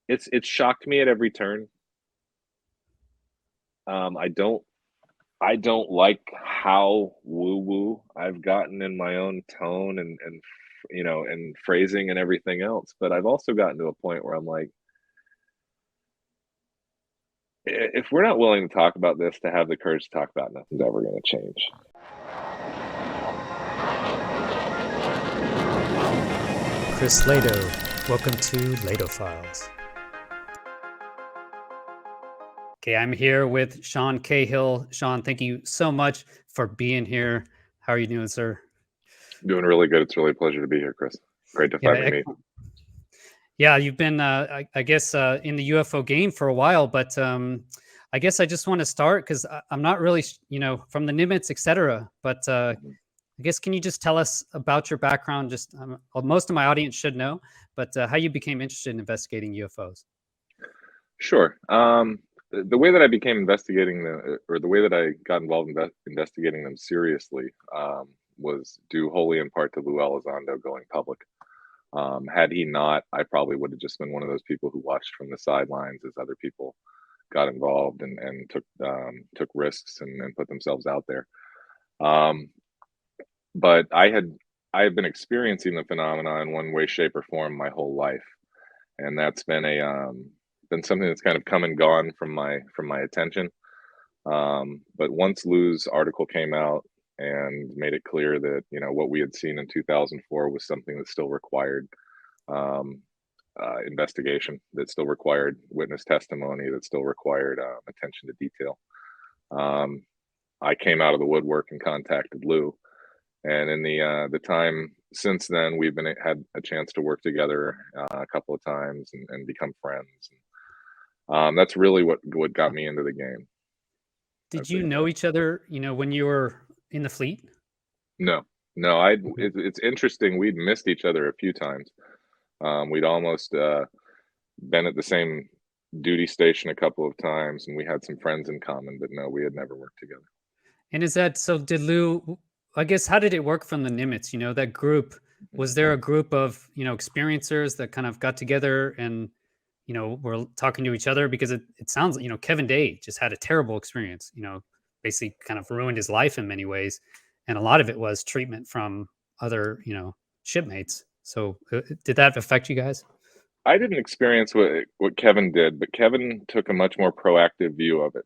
it's shocked me at every turn. I don't like how woo woo I've gotten in my own tone and phrasing and everything else. But I've also gotten to a point where I'm like, if we're not willing to talk about this, to have the courage to talk about it, nothing's ever going to change. Chris Lato, welcome to Lato Files. Okay, I'm here with Sean Cahill. Sean, thank you so much for being here. How are you doing, sir? Doing really good. It's really a pleasure to be here, Chris. Great to Yeah, finally meet. yeah, you've been, I guess, in the UFO game for a while, but I guess I just want to start because I'm not really, from the Nimitz, etc. But Mhm. I guess, can you just tell us about your background? Just well, most of my audience should know, but how you became interested in investigating UFOs. Sure. The way that I became investigating or the way that I got involved in investigating them seriously, was due wholly in part to Little Elizondo going public. Had he not, I probably would have just been one of those people who watched from the sidelines as other people got involved and took risks and put themselves out there. Um, but I had been experiencing the phenomena in one way, shape, or form my whole life, and that's been something that's kind of come and gone from my attention. But once Lou's article came out and made it clear that what we had seen in 2004 was something that still required um, investigation, that still required witness testimony, that still required attention to detail. Um, I came out of the woodwork and contacted Lou, and in the time since then, we've been had a chance to work together a couple of times and become friends. That's really what got me into the game. Did As you they say. know each other, when you were in the fleet? No, no, Okay. it's interesting. We'd missed each other a few times. We'd almost been at the same duty station a couple of times, and we had some friends in common, but no, we had never worked together. And is that so? Did Lou? I guess, how did it work from the Nimitz? That group. Mhm. Was there a group of experiencers that kind of got together and were talking to each other? Because it sounds Kevin Day just had a terrible experience. Basically kind of ruined his life in many ways, and a lot of it was treatment from other shipmates. So did that affect you guys? I didn't experience what Kevin did, but Kevin took a much more proactive view of it.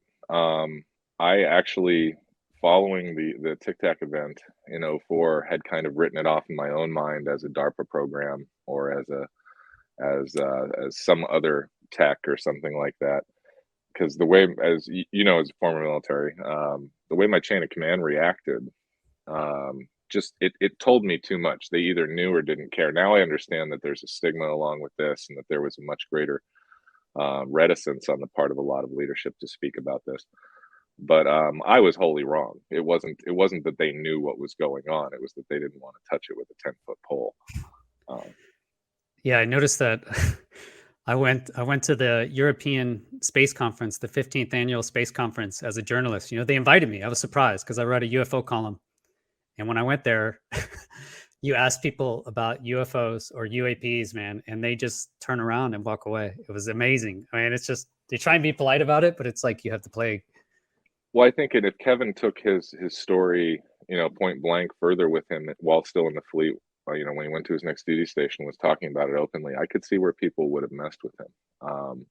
I actually, following the Tic Tac event in '04, had kind of written it off in my own mind as a DARPA program or as some other tech or something like that. Because the way, as as a former military, the way my chain of command reacted, just it told me too much. They either knew or didn't care. Now I understand that there's a stigma along with this, and that there was a much greater reticence on the part of a lot of leadership to speak about this. But I was wholly wrong. It wasn't that they knew what was going on. It was that they didn't want to touch it with a 10-foot pole. Um, Yeah, I noticed that. I went to the European Space Conference, the 15th annual space conference, as a journalist. They invited me. I was surprised because I write a UFO column. And when I went there, you ask people about UFOs or UAPs, man, and they just turn around and walk away. It was amazing. I mean, it's just they try and be polite about it, but it's like you have to play. well, I think if Kevin took his story, point blank further with him while still in the fleet, when he went to his next duty station, was talking about it openly, I could see where people would have messed with him.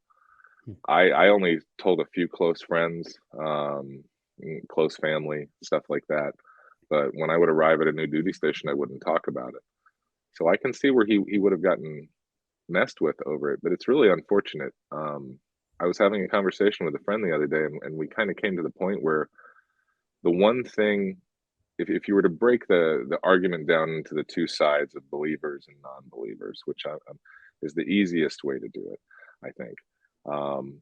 I only told a few close friends, close family, stuff like that. But when I would arrive at a new duty station, I wouldn't talk about it. So I can see where he would have gotten messed with over it. But it's really unfortunate. I was having a conversation with a friend the other day, and we kind of came to the point where the one thing, if you were to break the argument down into the two sides of believers and non-believers, which is the easiest way to do it, I think. Um,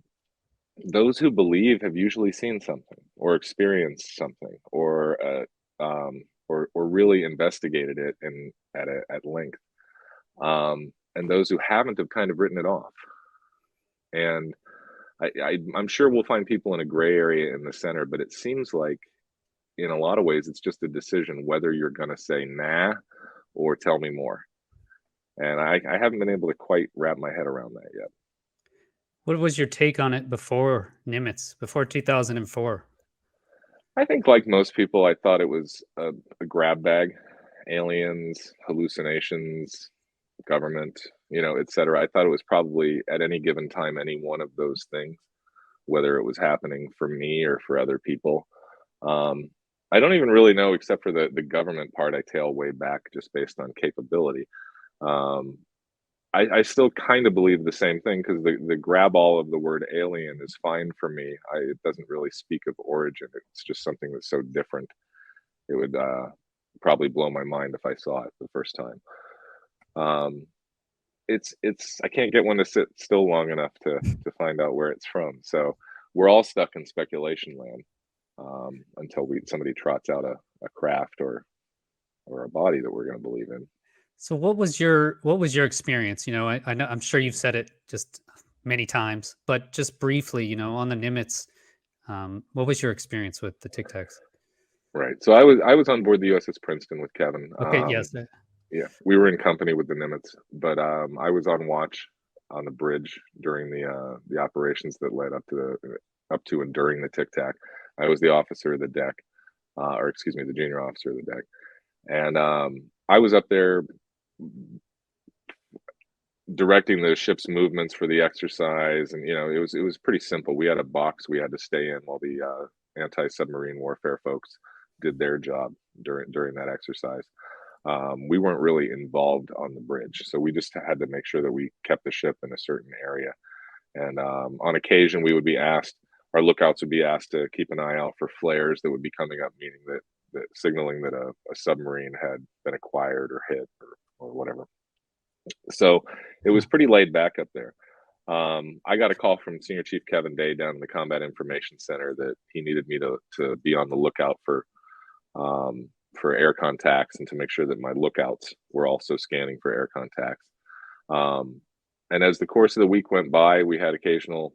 those who believe have usually seen something or experienced something or really investigated it at length. And those who haven't have kind of written it off. And I'm sure we'll find people in a gray area in the center, but it seems like in a lot of ways it's just a decision whether you're going to say nah or tell me more. And I haven't been able to quite wrap my head around that yet. What was your take on it before Nimitz, before 2004? I think, like most people, I thought it was a grab bag, aliens, hallucinations, government, et cetera. I thought it was probably at any given time any one of those things, whether it was happening for me or for other people. Um, I don't even really know, except for the government part. I tail way back just based on capability. Um, I still kind of believe the same thing because the grab all of the word alien is fine for me. It doesn't really speak of origin. It's just something that's so different. It would probably blow my mind if I saw it the first time. Um, it's I can't get one to sit still long enough to find out where it's from. So we're all stuck in speculation land until we somebody trots out a craft or a body that we're going to believe in. So what was your experience? I know I'm sure you've said it just many times, but just briefly, on the Nimitz, what was your experience with the Tic Tacs? Right. So I was on board the USS Princeton with Kevin. Okay, yes. Yeah, we were in company with the Nimitz, but I was on watch on the bridge during the operations that led up to and during the Tic Tac. I was the officer of the deck, or excuse me, the junior officer of the deck, and I was up there directing the ship's movements for the exercise, and it was pretty simple. We had a box we had to stay in while the anti-submarine warfare folks did their job during that exercise. We weren't really involved on the bridge, so we just had to make sure that we kept the ship in a certain area. And on occasion, we would be asked, our lookouts would be asked to keep an eye out for flares that would be coming up, meaning that signaling that a submarine had been acquired or hit or whatever. So it was pretty laid back up there. I got a call from Senior Chief Kevin Day down in the Combat Information Center that he needed me to be on the lookout for air contacts and to make sure that my lookouts were also scanning for air contacts. And as the course of the week went by, we had occasional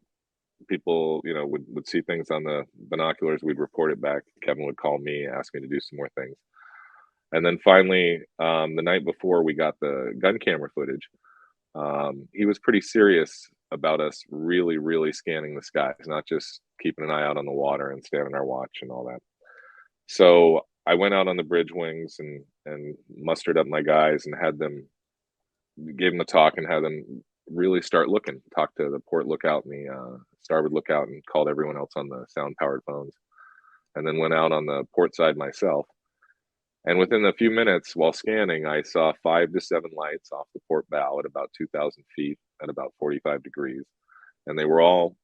people, would see things on the binoculars. We'd report it back. Kevin would call me, ask me to do some more things. And then finally, the night before we got the gun camera footage, he was pretty serious about us really, really scanning the skies, not just keeping an eye out on the water and standing our watch and all that. So I went out on the bridge wings and mustered up my guys and gave them a talk and had them really start looking, talk to the port lookout and the starboard lookout and called everyone else on the sound powered phones. And then went out on the port side myself. And within a few minutes while scanning, I saw 5 to 7 lights off the port bow at about 2,000 feet at about 45 degrees. And they were all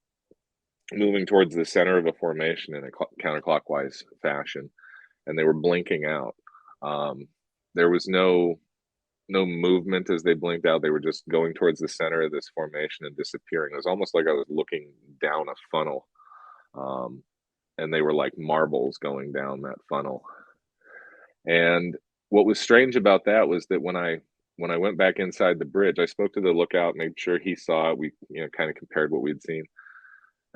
moving towards the center of a formation in a counterclockwise fashion. And they were blinking out. There was no movement as they blinked out. They were just going towards the center of this formation and disappearing. It was almost like I was looking down a funnel. And they were like marbles going down that funnel. And what was strange about that was that when I went back inside the bridge, I spoke to the lookout, made sure he saw it. We kind of compared what we'd seen.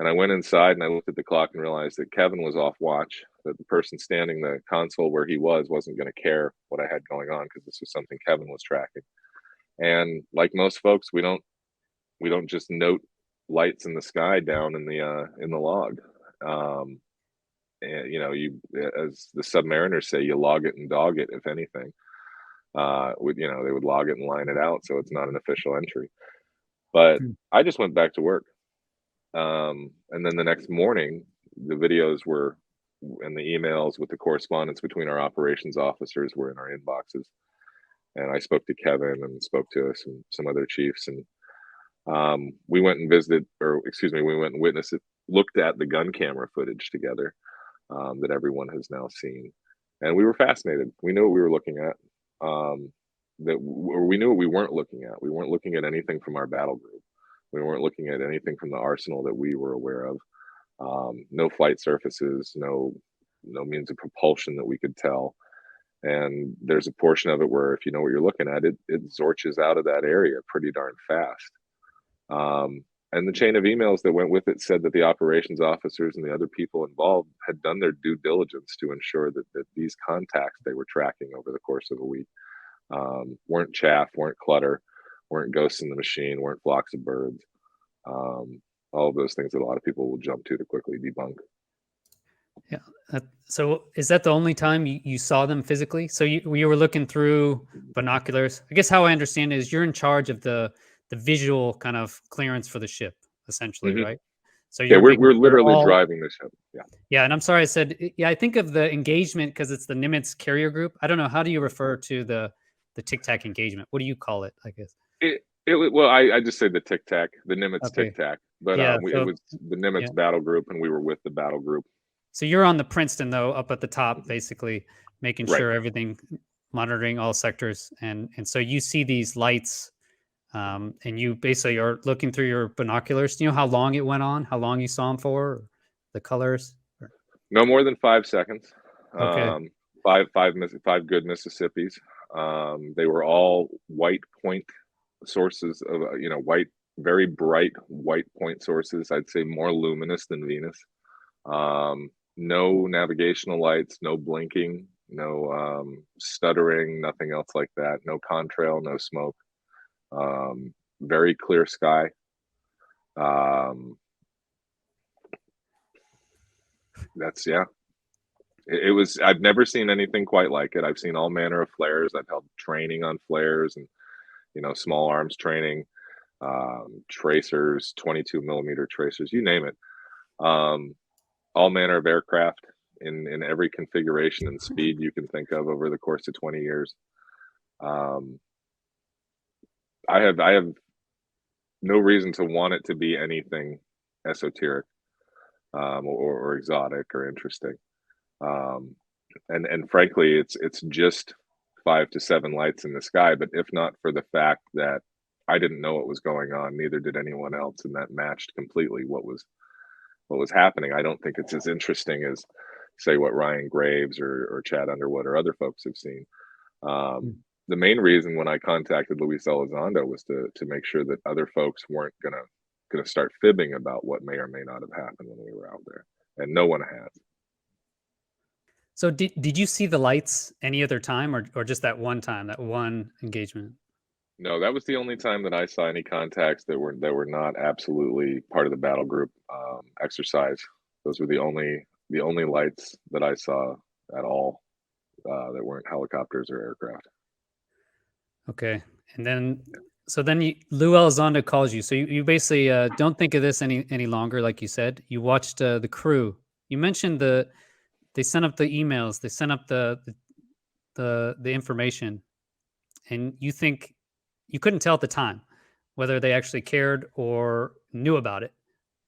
And I went inside and I looked at the clock and realized that Kevin was off watch, that the person standing the console where he wasn't going to care what I had going on because this was something Kevin was tracking. And like most folks, we don't just note lights in the sky down in the log. And you, as the submariners say, you log it and dog it, if anything. They would log it and line it out, so it's not an official entry. But I just went back to work. And then the next morning, the videos were and the emails with the correspondence between our operations officers were in our inboxes. And I spoke to Kevin and spoke to some other chiefs, and we went and visited, or excuse me, we went and witnessed it, looked at the gun camera footage together that everyone has now seen, and we were fascinated. We knew what we were looking at. We knew what we weren't looking at. We weren't looking at anything from our battle group. We weren't looking at anything from the arsenal that we were aware of. No flight surfaces, no means of propulsion that we could tell. And there's a portion of it where, if you know what you're looking at, it zorches out of that area pretty darn fast. And the chain of emails that went with it said that the operations officers and the other people involved had done their due diligence to ensure that these contacts they were tracking over the course of a week weren't chaff, weren't clutter, weren't ghosts in the machine, weren't flocks of birds. all of those things that a lot of people will jump to quickly debunk. Yeah. So is that the only time you saw them physically? So you were looking through binoculars. I guess how I understand it is you're in charge of the visual kind of clearance for the ship, essentially, Hmm. right? So Yeah, you're making we're sure literally all. driving the ship. Yeah. Yeah, and I'm sorry I said yeah. I think of the engagement because it's the Nimitz carrier group. I don't know how do you refer to the TicTac engagement? What do you call it? I guess. Well, I just say the Tic Tac, the Nimitz Tic Okay. Tac, but Yeah. it So was the yeah. Nimitz battle group, and we were with the battle group. So you're on the Princeton though, up at the top, Mhm. basically making Right. sure everything, monitoring all sectors, and so you see these lights, and you basically are looking through your binoculars. Do you know how long it went on? How long you saw them for? Or the colors? No more than 5 seconds. Okay. Um, five good Mississippis. They were all white point sources of white, very bright white point sources. I'd say more luminous than Venus. No navigational lights, no blinking, no stuttering, nothing else like that. No contrail, no smoke. Very clear sky. Um, that's yeah. It was. I've never seen anything quite like it. I've seen all manner of flares. I've held training on flares and small arms training, tracers, 22 millimeter tracers, you name it. Um, all manner of aircraft in every configuration and speed you can think of over the course of 20 years. Um, I have no reason to want it to be anything esoteric, or exotic or interesting. Um, and frankly, it's just 5 to 7 lights in the sky. But if not for the fact that I didn't know what was going on, neither did anyone else, and that matched completely what was happening. I don't think it's as interesting as, say, what Ryan Graves or Chad Underwood or other folks have seen. Um, the main reason when I contacted Luis Elizondo was to make sure that other folks weren't gonna start fibbing about what may or may not have happened when we were out there, and no one has. So did you see the lights any other time, or just that one time, that one engagement? No, that was the only time that I saw any contacts that were not absolutely part of the battle group exercise. Those were the only lights that I saw at all, that weren't helicopters or aircraft. Okay. And then, so then Lou Elizondo calls you. So you basically don't think of this any longer, like you said. You watched the crew. You mentioned they sent up the emails, they sent up the information, and you think you couldn't tell at the time whether they actually cared or knew about it,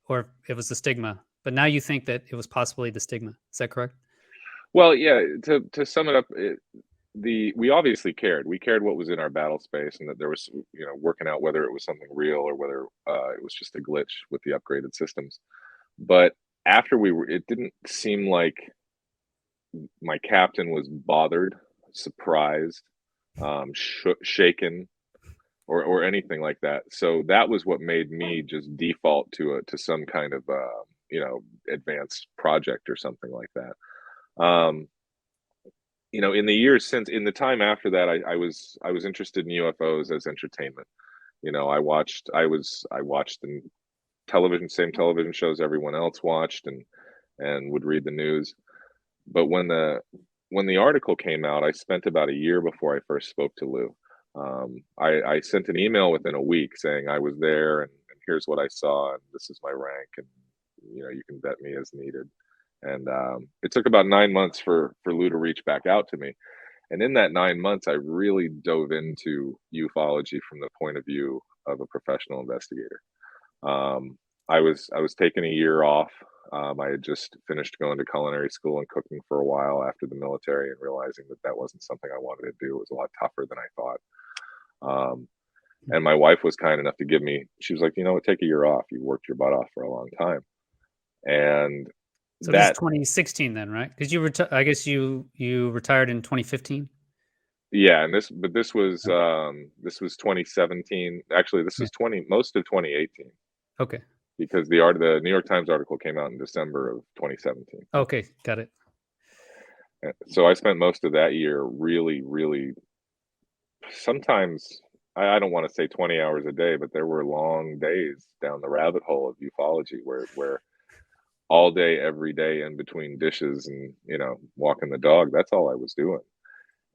or if it was the stigma. But now you think that it was possibly the stigma. Is that correct? Well, yeah. To sum it up, we obviously cared. We cared what was in our battle space, and that there was working out whether it was something real or whether it was just a glitch with the upgraded systems. But after it didn't seem like my captain was bothered, surprised, shaken, or anything like that. So that was what made me just default to some kind of advanced project or something like that. In the years since, in the time after that, I was interested in UFOs as entertainment. I watched the same television shows everyone else watched, and would read the news. But when the article came out, I spent about a year before I first spoke to Lou. I sent an email within a week saying I was there, and here's what I saw, and this is my rank, and you can vet me as needed. And it took about 9 months for Lou to reach back out to me. And in that 9 months, I really dove into ufology from the point of view of a professional investigator. Um, I was taking a year off. I had just finished going to culinary school and cooking for a while after the military, and realizing that that wasn't something I wanted to do. It was a lot tougher than I thought. Um, and my wife was kind enough to give me. She was like, take a year off. You worked your butt off for a long time, and So this is that 2016 then, right? Because I guess you retired in 2015. yeah. And this was 2017. Actually, this Yeah. was most of 2018, Okay. because the New York Times article came out in December of 2017. Okay. Got it. So I spent most of that year really, really, sometimes I don't want to say 20 hours a day, but there were long days down the rabbit hole of ufology where all day, every day in between dishes and, walking the dog, that's all I was doing.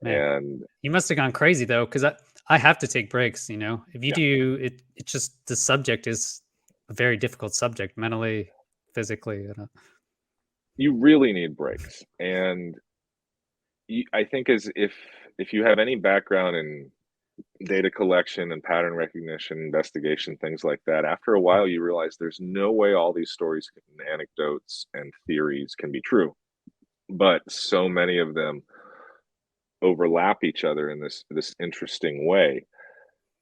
Man, And you must have gone crazy though, because I have to take breaks. If you yeah, do it, it's just the subject is a very difficult subject mentally, physically. you really need breaks. And I think as if you have any background in data collection and pattern recognition, investigation, things like that, after a while you realize there's no way all these stories and anecdotes and theories can be true. But so many of them overlap each other in this interesting way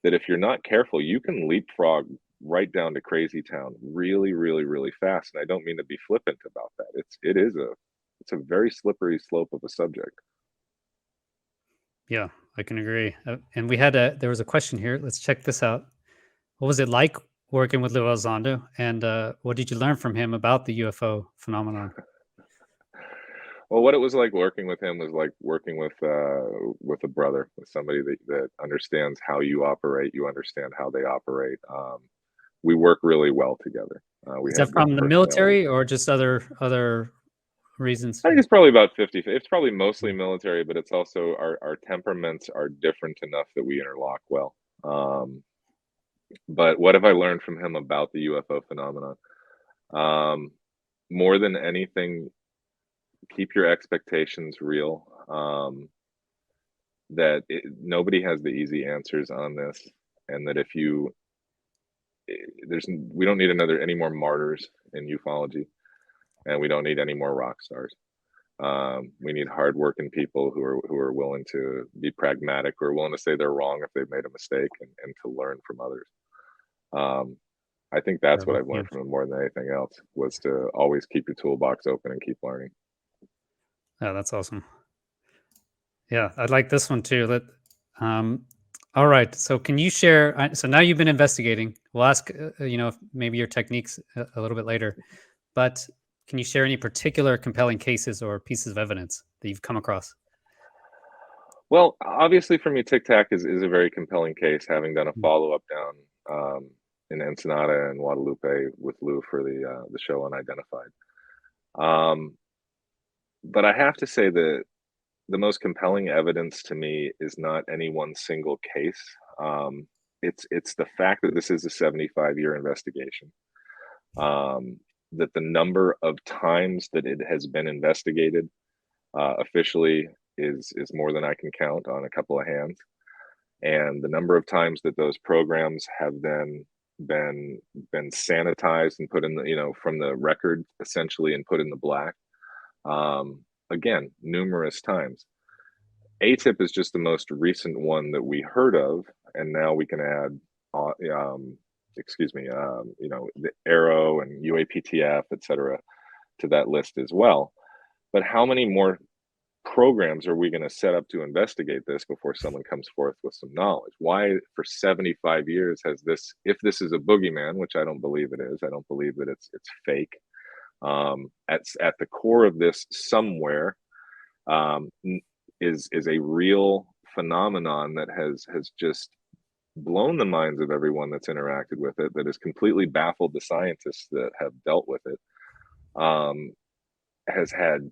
that if you're not careful, you can leapfrog right down to crazy town really, really, really fast. And I don't mean to be flippant about that. It's a very slippery slope of a subject. Yeah, I can agree. And there was a question here. Let's check this out. What was it like working with Little Elizondo, and what did you learn from him about the UFO phenomenon? Well, what it was like working with him was like working with a brother, with somebody that understands how you operate, you understand how they operate. We work really well together. We Is that have good from the personalities. military or just other reasons? I think it's probably about 50. It's probably mostly military, but it's also our temperaments are different enough that we interlock well. But what have I learned from him about the UFO phenomenon? Um, More than anything, keep your expectations real. Nobody has the easy answers on this, and that if you there's we don't need any more martyrs in ufology, and we don't need any more rock stars. We need hardworking people who are willing to be pragmatic, who are willing to say they're wrong if they've made a mistake, and to learn from others. Um, I think Yeah, that's what that's I've learned huge. from him more than anything else, was to always keep your toolbox open and keep learning. Yeah, that's awesome. Yeah, I like this one too. Um, all right. So, can you share? So now you've been investigating. We'll ask, maybe your techniques a little bit later. But can you share any particular compelling cases or pieces of evidence that you've come across? Well, obviously, for me, Tic Tac is a very compelling case, having done a Mm. follow up down in Ensenada and Guadalupe with Lou for the show Unidentified. Um, but I have to say that the most compelling evidence to me is not any one single case. Um, it's the fact that this is a 75-year investigation. Um, that the number of times that it has been investigated officially is more than I can count on a couple of hands, and the number of times that those programs have then been sanitized and put in the from the record essentially and put in the black, again, numerous times. ATIP is just the most recent one that we heard of, and now we can add, excuse me, the Arrow and UAPTF, et cetera, to that list as well. But how many more programs are we going to set up to investigate this before someone comes forth with some knowledge? Why, for 75 years, has this, if this is a boogeyman, which I don't believe it is, I don't believe that it's fake. At the core of this somewhere, um, is a real phenomenon that has just blown the minds of everyone that's interacted with it, that has completely baffled the scientists that have dealt with it, has had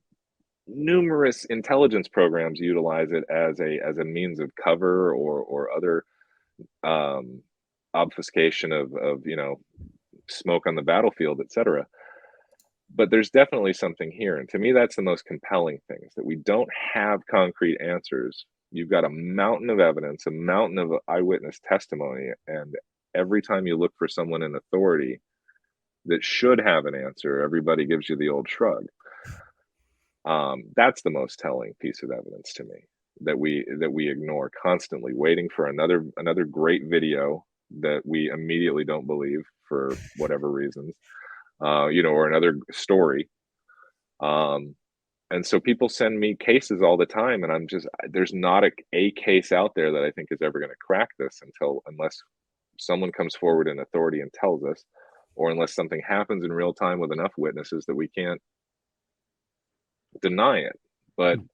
numerous intelligence programs utilize it as a means of cover or other um, obfuscation of smoke on the battlefield, etc. But there's definitely something here, and to me, that's the most compelling thing: is that we don't have concrete answers. You've got a mountain of evidence, a mountain of eyewitness testimony, and every time you look for someone in authority that should have an answer, everybody gives you the old shrug. That's the most telling piece of evidence to me, that we ignore constantly, waiting for another great video that we immediately don't believe for whatever reasons, or another story. Um, and so people send me cases all the time, and there's not a case out there that I think is ever going to crack this unless someone comes forward in authority and tells us, or unless something happens in real time with enough witnesses that we can't deny it. But Hmm.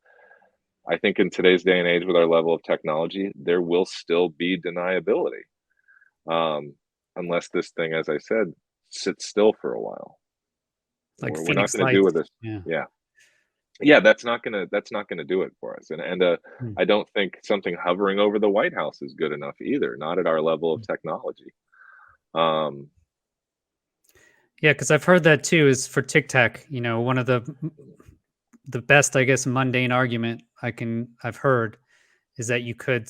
I think in today's day and age with our level of technology, there will still be deniability, um, unless this thing, as I said, sits still for a while. Like We're not Phoenix going to do with Lights. this. Yeah. Yeah, yeah, that's not gonna do it for us. And Hmm. I don't think something hovering over the White House is good enough either. Not at our level of technology. Um, Yeah, because I've heard that too. Is for TicTac, one of the best, I guess, mundane argument I've heard is that you could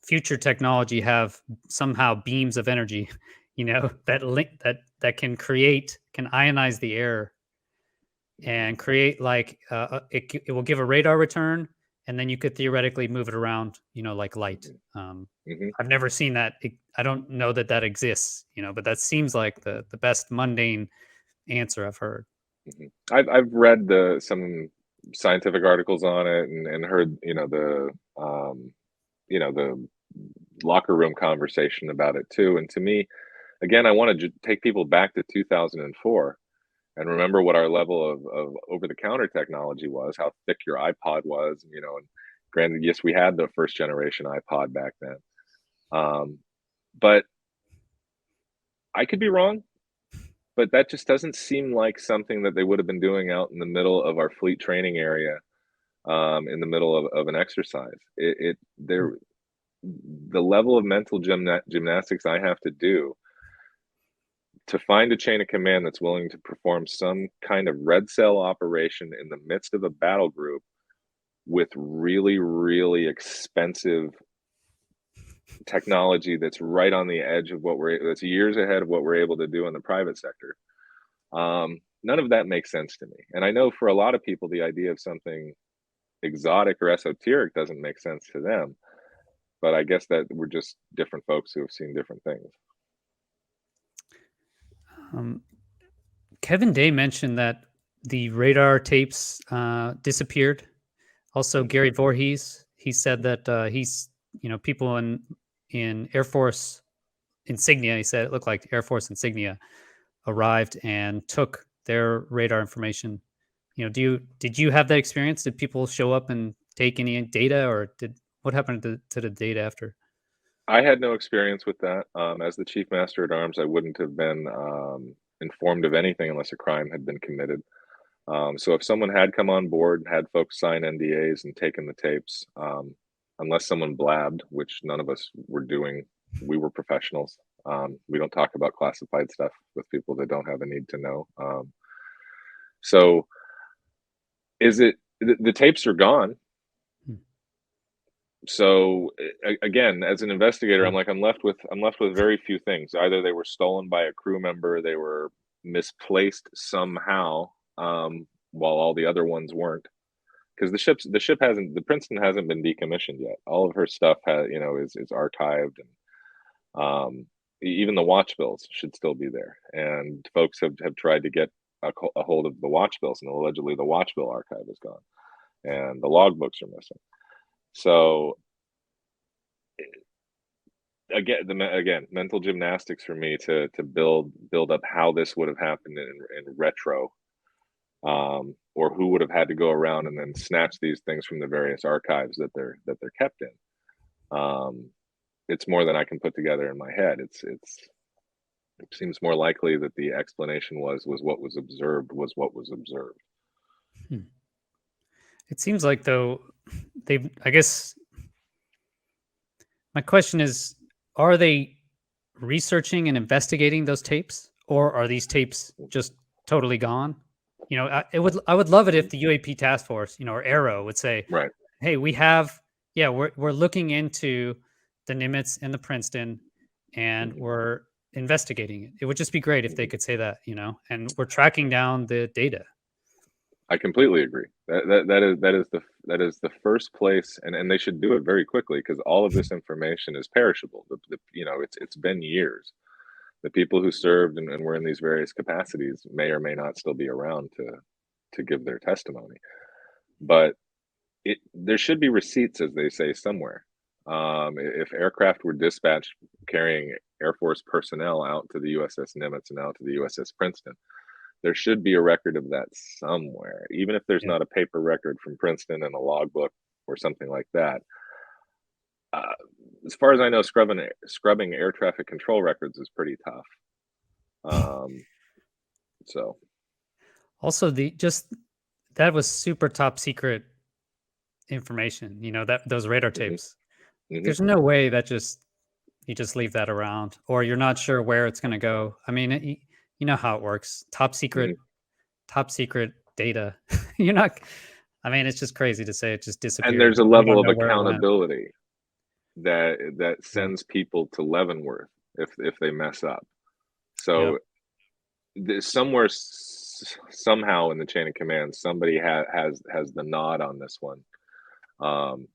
future technology have somehow beams of energy, that link that can ionize the air and create like it will give a radar return, and then you could theoretically move it around, like light. mhm. I've never seen that. I don't know that that exists, but that seems like the best mundane answer I've heard. Mhm. I've read some scientific articles on it and heard, the locker room conversation about it too. And to me, again, I want to take people back to 2004 and remember what our level of over-the-counter technology was, how thick your iPod was, and granted, yes, we had the first generation iPod back then. But I could be wrong. But that just doesn't seem like something that they would have been doing out in the middle of our fleet training area, in the middle of an exercise. Hmm. The level of mental gymnastics I have to do to find a chain of command that's willing to perform some kind of red cell operation in the midst of a battle group with really, really expensive technology that's right on the edge of that's years ahead of what we're able to do in the private sector. None of that makes sense to me. And I know for a lot of people, the idea of something exotic or esoteric doesn't make sense to them. But I guess that we're just different folks who have seen different things. Um, Kevin Day mentioned that the radar tapes disappeared. Also, Mhm. Gary Voorhees, he said that people in Air Force insignia. He said it looked like Air Force insignia arrived and took their radar information. Did you have that experience? Did people show up and take any data, or what happened to the data after? I had no experience with that. As the chief master at arms, I wouldn't have been informed of anything unless a crime had been committed. So if someone had come on board, had folks sign NDAs and taken the tapes, unless someone blabbed, which none of us were doing, we were professionals. We don't talk about classified stuff with people that don't have a need to know. So is it the tapes are gone? Hmm. So again, as an investigator, Oh, I'm left with very few things. Either they were stolen by a crew member, they were misplaced somehow, while all the other ones weren't. Because the ship hasn't the Princeton hasn't been decommissioned yet. All of her stuff is archived, and even the watch bills should still be there. And folks have tried to get a hold of the watch bills, and allegedly the watch bill archive is gone, and the logbooks are missing. So again, mental gymnastics for me to build up how this would have happened in retro, or who would have had to go around and then snatch these things from the various archives that they're kept in. It's more than I can put together in my head. It seems more likely that the explanation was what was observed was what was observed. hmm. It seems like though they. I guess my question is: are they researching and investigating those tapes, or are these tapes just totally gone? I would love it if the UAP Task Force, or Arrow, would say, Right. "Hey, we have, yeah, we're looking into the Nimitz and the Princeton, and Hmm. we're investigating it." It would just be great if they Hmm. could say that, and we're tracking down the data. I completely agree. That is the first place, and they should do it very quickly because all of this information is perishable. It's been years. The people who served and were in these various capacities may or may not still be around to give their testimony. But there should be receipts, as they say, somewhere. If aircraft were dispatched carrying Air Force personnel out to the USS Nimitz and out to the USS Princeton, there should be a record of that somewhere, even if there's Yeah. not a paper record from Princeton and a logbook. or something like that. Uh, as far as I know, scrubbing air traffic control records is pretty tough. So Also, the just that was super top secret information. You know, that those radar mhm, tapes. mhm, There's no way that just you just leave that around, or you're not sure where it's going to go. I mean, you know how it works. mhm. Top secret data. You're not. I mean, it's just crazy to say it just And disappeared. there's a You level don't of know where it went. accountability that Yeah. sends people to Leavenworth if they mess up. Yep. So somewhere somehow in the chain of command, somebody has the nod on this one, um,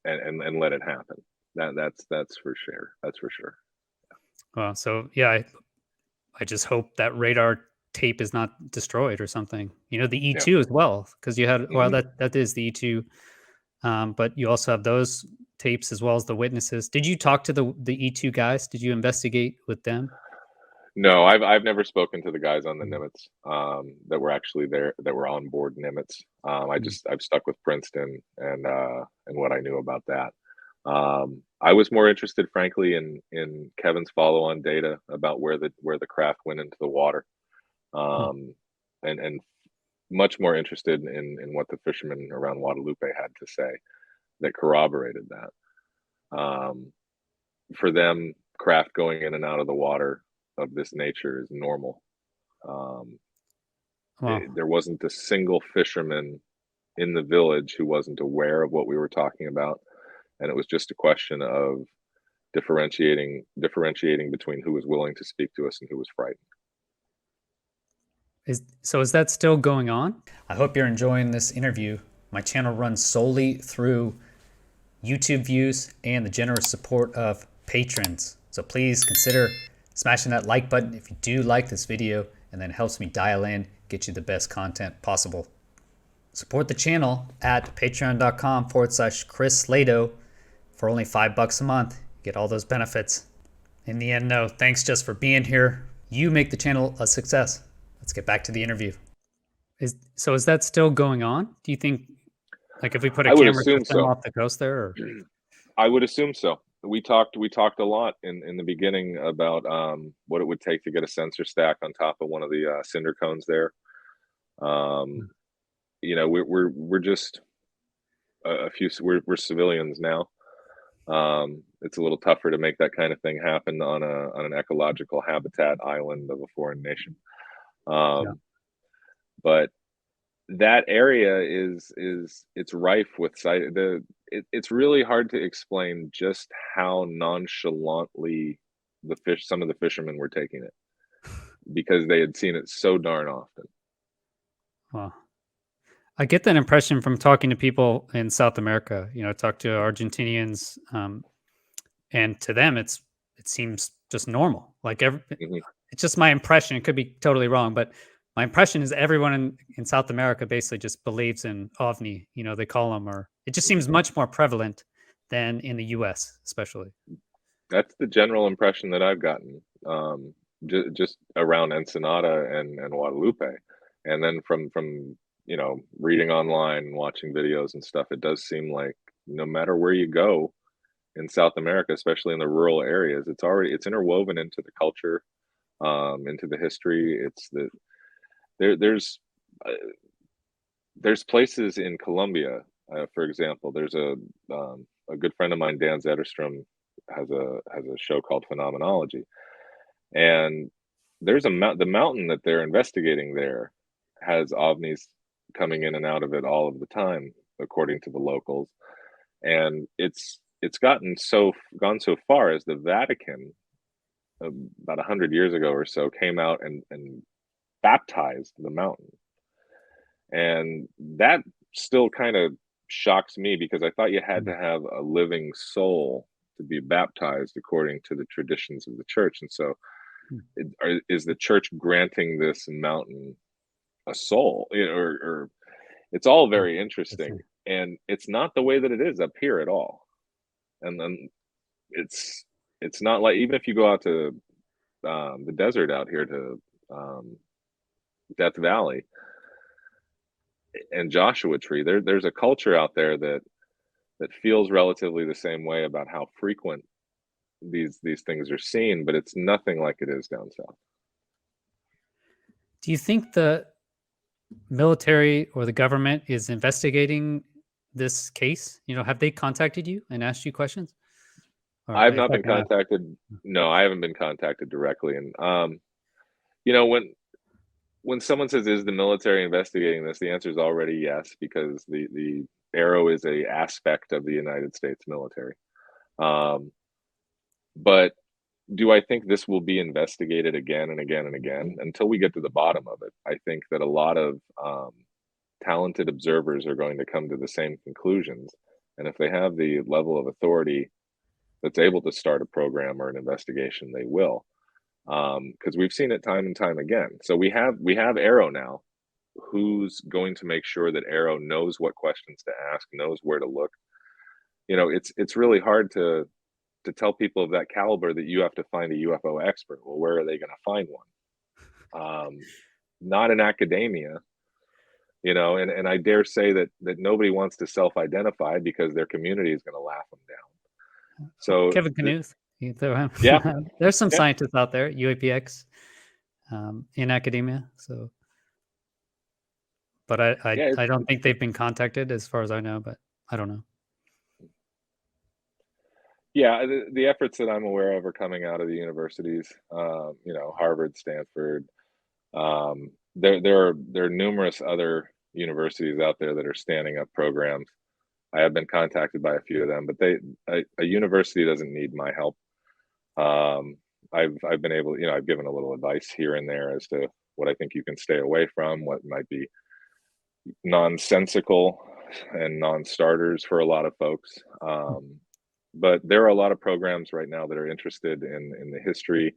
and let it happen. That's for sure. That's for sure. Well, so yeah, I just hope that radar tape is not destroyed or something. You know, the Yeah. E2 as well, because you had well Hmm. that is the E2, but you also have those tapes as well as the witnesses. Did you talk to the E2 guys? Did you investigate with them? No, I've never spoken to the guys on the Mm, Nimitz that were actually there that were on board Nimitz. mm, I've stuck with Princeton and what I knew about that. I was more interested, frankly, in Kevin's follow-on data about where the craft went into the water, mm. um, and much more interested in what the fishermen around Guadalupe had to say that corroborated that. For them, craft going in and out of the water of this nature is normal. Um, Well, there wasn't a single fisherman in the village who wasn't aware of what we were talking about, and it was just a question of differentiating between who was willing to speak to us and who was frightened. is that still going on? I hope you're enjoying this interview. My channel runs solely through YouTube views and the generous support of patrons. So please consider smashing that like button if you do like this video, and then helps me dial in, get you the best content possible. Support the channel at patreon.com/Chris Lado for only $5 a month. Get all those benefits. In the end, no, thanks just for being here. You make the channel a success. Let's get back to the interview. Is that still going on? Do you think, like, if we put a I would camera assume system so. off the coast there, or I would assume so. We talked a lot in the beginning about what it would take to get a sensor stack on top of one of the cinder cones there. Um, we're just a few. We're civilians now. It's a little tougher to make that kind of thing happen on an ecological habitat island of a foreign nation. yeah, Um, but that area is it's rife with it's really hard to explain just how nonchalantly some of the fishermen were taking it because they had seen it so darn often. well, I get that impression from talking to people in South America. You know, talk to Argentinians, and to them, it seems just normal. Like Hmm. it's just my impression. It could be totally wrong, but my impression is everyone in South America basically just believes in ovni. You know, they call them, or it just Hmm. seems much more prevalent than in the U.S., especially. That's the general impression that I've gotten, just around Ensenada and Guadalupe, and then from reading online and watching videos and stuff, it does seem like no matter where you go in South America, especially in the rural areas, it's interwoven into the culture, into the history. It's the there uh, there's places in Colombia, for example. There's a good friend of mine, Dan Zetterstrom, has a show called Phenomenology, and the mountain that they're investigating there has ovnis coming in and out of it all of the time, according to the locals. And it's gone so far as the Vatican, about 100 years ago or so, came out and baptized the mountain, and that still kind of shocks me because I thought you had Mm, to have a living soul to be baptized according to the traditions of the church. And so mm. is the church granting this mountain a soul, or it's all Oh, very interesting. interesting, and it's not the way that it is up here at all. And then it's it's not like, even if you go out to the desert out here to um, Death Valley and Joshua Tree, there's a culture out there that that feels relatively the same way about how frequent these things are seen, but it's nothing like it is down south. Do you think the military or the government is investigating this case? Have they contacted you and asked you questions? Or I've if not I been can ask. contacted. No, I haven't been contacted directly. And you know, when someone says, "Is the military investigating this?" The answer is already yes, because the Arrow is a aspect of the United States military. Um, but do I think this will be investigated again and again and again until we get to the bottom of it? I think that a lot of talented observers are going to come to the same conclusions, and if they have the level of authority that's able to start a program or an investigation, they will. Because we've seen it time and time again. So we have Arrow now, who's going to make sure that Arrow knows what questions to ask, knows where to look. It's really hard to tell people of that caliber that you have to find a UFO expert. Well, where are they going to find one? Not in academia, and I dare say that nobody wants to self-identify because their community is going to laugh them down. So, Kevin Knuth, you throw him. yeah, There's some yeah, scientists out there, UAPX, in academia. So, but yeah. I don't think they've been contacted as far as I know. But I don't know. Yeah, the efforts that I'm aware of are coming out of the universities, Harvard, Stanford. There are numerous other universities out there that are standing up programs. I have been contacted by a few of them, but a university doesn't need my help. Um, I've been able, I've given a little advice here and there as to what I think you can stay away from, what might be nonsensical and non-starters for a lot of folks. But there are a lot of programs right now that are interested in the history,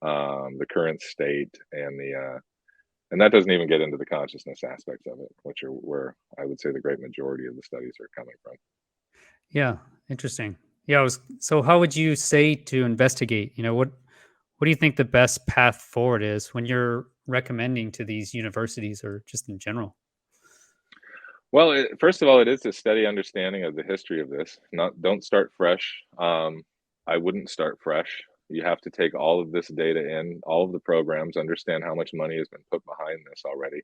the current state, and that doesn't even get into the consciousness aspects of it, which are where I would say the great majority of the studies are coming from. Yeah, interesting. Yeah, so how would you say to investigate? What do you think the best path forward is when you're recommending to these universities or just in general? Well, first of all, it is a steady understanding of the history of this. Not Don't start fresh. I wouldn't start fresh. You have to take all of this data in, all of the programs, understand how much money has been put behind this already,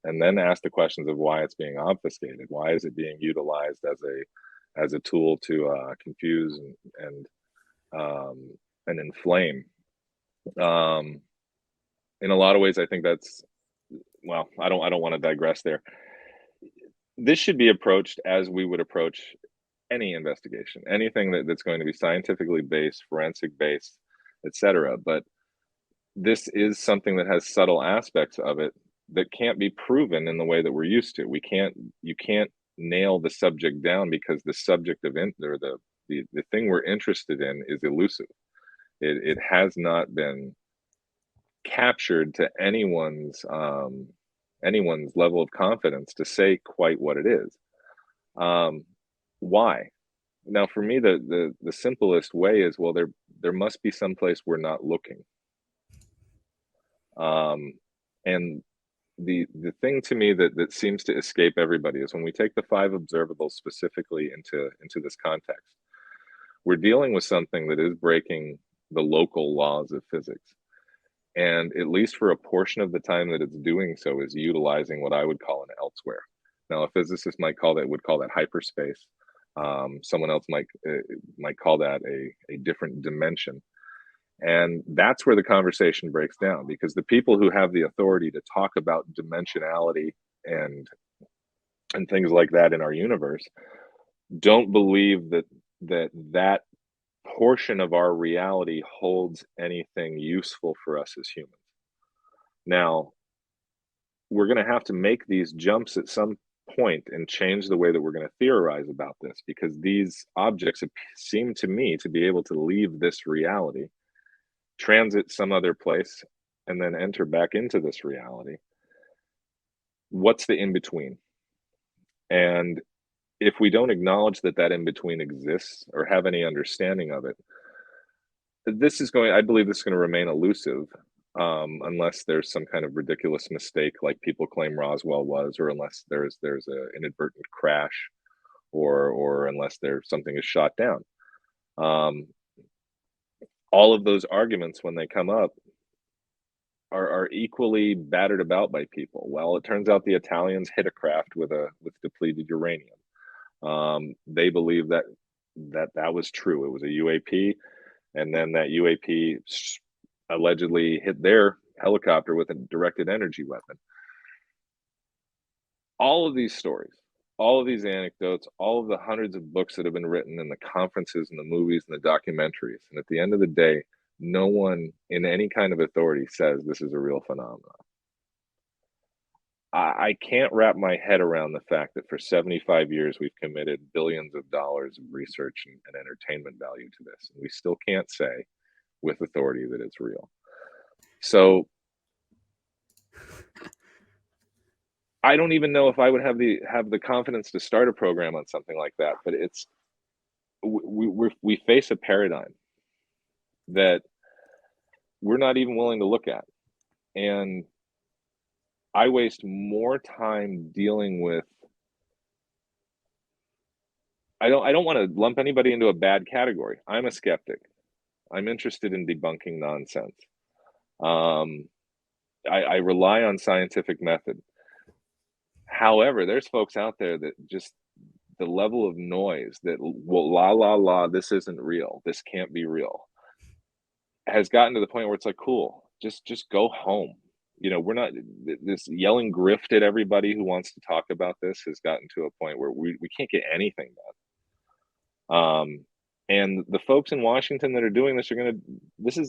and then ask the questions of why it's being obfuscated. Why is it being utilized as a tool to confuse um, and inflame? Um, in a lot of ways, I think that's well. I don't want to digress there. This should be approached as we would approach any investigation, anything that's going to be scientifically based, forensic based, etc. But this is something that has subtle aspects of it that can't be proven in the way that we're used to. You can't nail the subject down because the subject of or the thing we're interested in is elusive. It has not been captured to anyone's level of confidence to say quite what it is. Um, why? Now, for me, the simplest way is, well, there must be some place we're not looking. Um, and the thing to me that seems to escape everybody is when we take the five observables specifically into this context, we're dealing with something that is breaking the local laws of physics. And at least for a portion of the time that it's doing so is utilizing what I would call an elsewhere. Now, a physicist would call that hyperspace. Someone else might call that a different dimension. And that's where the conversation breaks down, because the people who have the authority to talk about dimensionality and and things like that in our universe don't believe that portion of our reality holds anything useful for us as humans. Now, we're going to have to make these jumps at some point and change the way that we're going to theorize about this, because these objects seem to me to be able to leave this reality, transit some other place, and then enter back into this reality. What's the in between? And if we don't acknowledge that in between exists or have any understanding of it, I believe this is going to remain elusive, unless there's some kind of ridiculous mistake like people claim Roswell was, or unless there's a inadvertent crash, or unless something is shot down. All of those arguments, when they come up, are equally battered about by people. Well, it turns out the Italians hit a craft with depleted uranium. They believe that was true. It was a UAP, and then that UAP allegedly hit their helicopter with a directed energy weapon. All of these stories, all of these anecdotes, all of the hundreds of books that have been written, and the conferences and the movies and the documentaries, and at the end of the day, no one in any kind of authority says this is a real phenomenon. I can't wrap my head around the fact that for 75 years we've committed billions of dollars of research and entertainment value to this, and we still can't say with authority that it's real. So I don't even know if I would have the confidence to start a program on something like that. But we face a paradigm that we're not even willing to look at, and I waste more time dealing with. I don't want to lump anybody into a bad category. I'm a skeptic. I'm interested in debunking nonsense. I rely on scientific method. However, there's folks out there that just the level of noise that, well, la, this isn't real, this can't be real, has gotten to the point where it's like, cool, just go home. We're not, this yelling grift at everybody who wants to talk about this has gotten to a point where we can't get anything done. And the folks in Washington that are doing this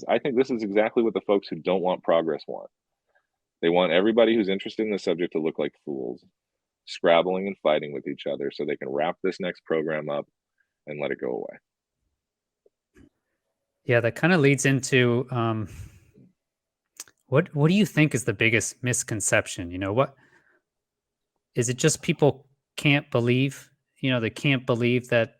I think this is exactly what the folks who don't want progress want. They want everybody who's interested in the subject to look like fools, scrabbling and fighting with each other so they can wrap this next program up and let it go away. Yeah, that kind of leads into what do you think is the biggest misconception? What is it? Just people can't believe, they can't believe that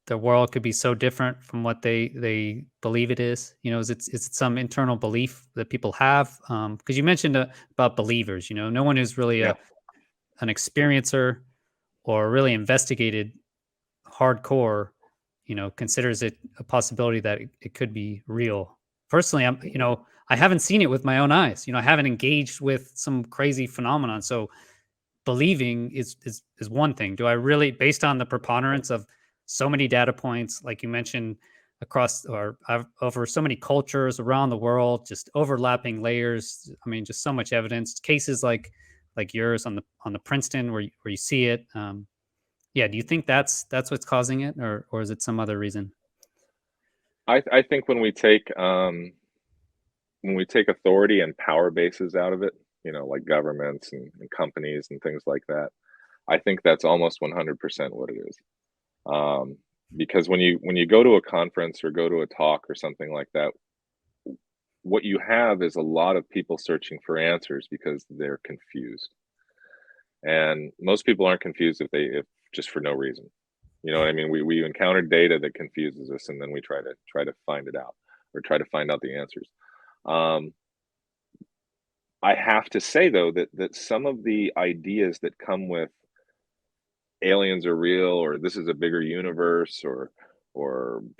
the world could be so different from what they believe it is. Is it some internal belief that people have? Because you mentioned about believers. No one who's really Yeah. an experiencer or really investigated hardcore, considers it a possibility that it could be real. Personally, I haven't seen it with my own eyes. I haven't engaged with some crazy phenomenon. So believing is one thing. Do I really, based on the preponderance of so many data points, like you mentioned, across or over so many cultures around the world, just overlapping layers. I mean, just so much evidence. Cases like yours on the Princeton where you see it. Yeah, do you think that's what's causing it, or is it some other reason? I think when we take authority and power bases out of it, like governments and companies and things like that, I think that's almost 100% what it is. Because when you go to a conference or go to a talk or something like that, what you have is a lot of people searching for answers because they're confused. And most people aren't confused if just for no reason. You know what I mean? We encounter data that confuses us, and then we try to find it out or try to find out the answers. I have to say though that some of the ideas that come with aliens are real, or this is a bigger universe, or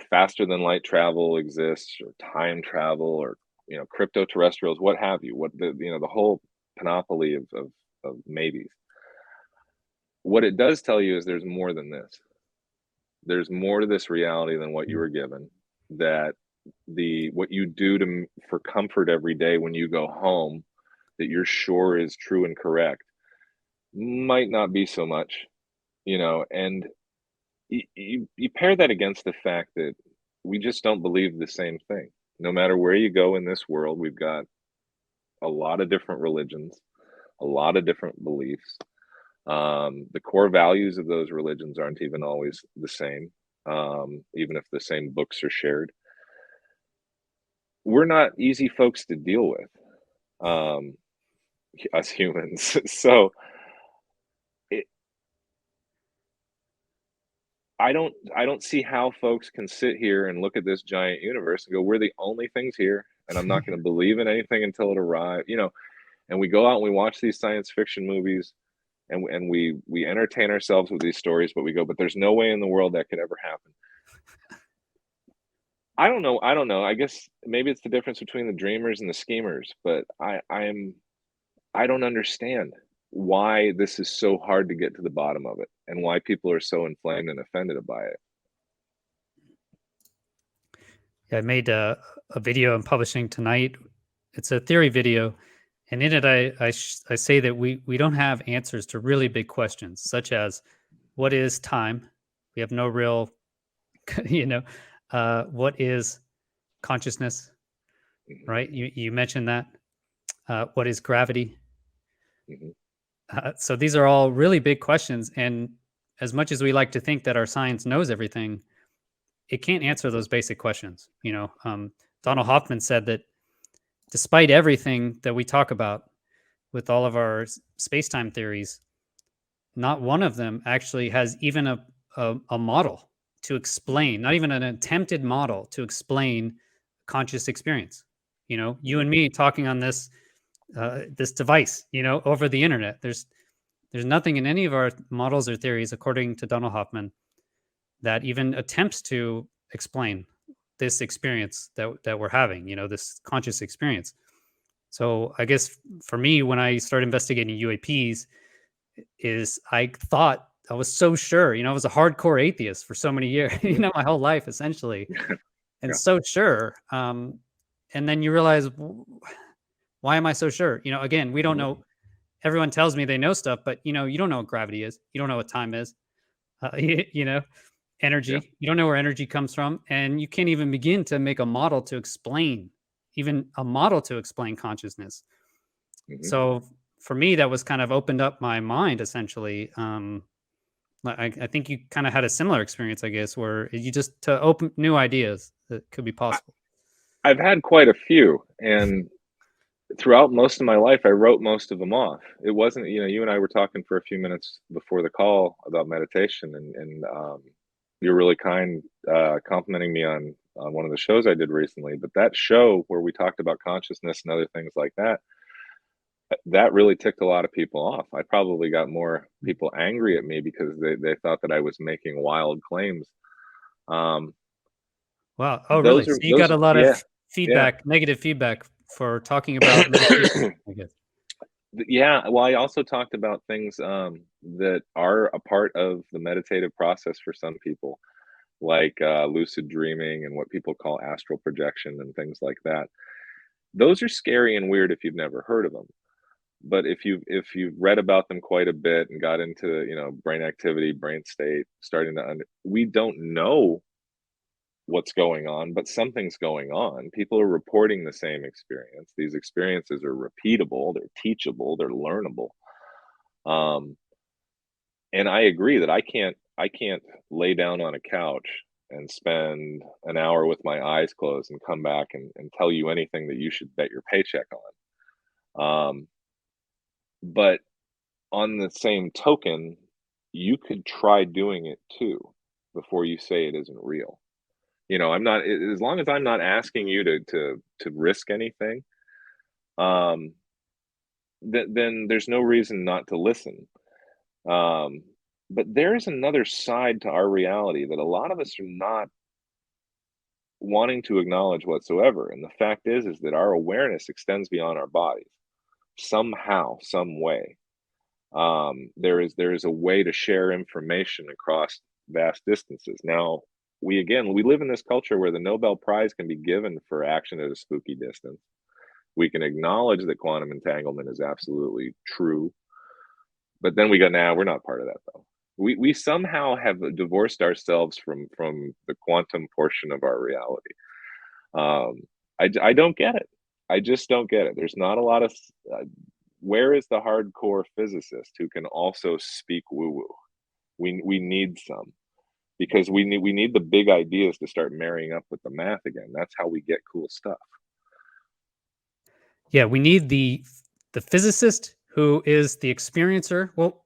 faster than light travel exists, or time travel, or crypto terrestrials, what have you, what the whole panoply of maybes. What it does tell you is there's more than this. There's more to this reality than what you were given. That what you do for comfort every day when you go home, that you're sure is true and correct, might not be so much, and you pair that against the fact that we just don't believe the same thing. No matter where you go in this world, we've got a lot of different religions, a lot of different beliefs. The core values of those religions aren't even always the same, even if the same books are shared. We're not easy folks to deal with, us humans. So I don't see how folks can sit here and look at this giant universe and go, we're the only things here, and I'm not going to believe in anything until it arrives. And we go out and we watch these science fiction movies, and we entertain ourselves with these stories, but we go, but there's no way in the world that could ever happen. I don't know. I guess maybe it's the difference between the dreamers and the schemers, but I don't understand why this is so hard to get to the bottom of it and why people are so inflamed and offended by it. Yeah, I made a video I'm publishing tonight. It's a theory video, and in it, I say that we don't have answers to really big questions, such as what is time? We have no real, you know, what is consciousness? Mhm, Right? You mentioned that. What is gravity? mhm, So these are all really big questions, and as much as we like to think that our science knows everything, it can't answer those basic questions. Donald Hoffman said that despite everything that we talk about with all of our space-time theories, not one of them actually has even a model to mhm, explain, not even an attempted model to explain conscious experience. You mhm, and me talking on this device, over the internet. There's nothing in any of our models or theories, according to Donald Hoffman, that even attempts to explain this experience that we're having, this conscious experience. So I guess for me, when I started investigating UAPs, is I thought I was so sure, I was a hardcore atheist for so many years, mhm. my whole life essentially, and Yeah. so sure. And then you realize, why am I so sure? Again, we don't Mhm. know. Everyone tells me they know stuff, but you don't know what gravity is. You don't know what time is. You know, Yeah. energy. You don't know where energy comes from, and you can't even begin to make a model to explain, even a model to explain consciousness. Mhm. So for me, that was kind of opened up my mind essentially. I think you kind of had a similar experience, I guess, where you just to open new ideas that could be I possible. I've had quite a few, and throughout most of my life, I wrote most of them off. It wasn't, you and I were talking for a few minutes before the call about meditation, and you're really kind, complimenting me on one of the shows I did recently. But that show where we talked about consciousness and other things like that, that really ticked a lot of people off. I probably got more people angry at me because they thought that I was making wild claims. Um, Wow. Oh, really? So you got a lot of yeah, yeah. feedback, negative feedback for talking about meditation, I guess. Yeah, well, I also talked about things, that are a part of the meditative process for some people, like, lucid dreaming and what people call astral projection and things like that. Those are scary and weird if you've never heard of them, but if you've read about them quite a bit and got into, brain activity, brain state, starting to under we don't know what's going on, but something's going on. People are reporting the same experience. These experiences are repeatable, they're teachable, they're learnable. Um, and I agree that I can't lay down on a couch and spend an hour with my eyes closed and come back and tell you anything that you should bet your paycheck on. But on the same token, you could try doing it too before you say it isn't real. I'm not as long as I'm not asking you to risk anything, um, then there's no reason not to listen. Um, but there's another side to our reality that a lot of us are not wanting to acknowledge whatsoever. And the fact is that our awareness extends beyond our bodies somehow, some way. There is a way to share information across vast distances. Now, we live in this culture where the Nobel Prize can be given for action at a spooky distance. We can acknowledge that quantum entanglement is absolutely true, but then we go, nah, we're not part of that though. We somehow have divorced ourselves from the quantum portion of our reality. I don't get it. I just don't get it. There's not a lot of where is the hardcore physicist who can also speak woo woo? We need some because we need the big ideas to start marrying up with the math again. That's how we get cool stuff. Yeah, we need the physicist who is the experiencer. Well,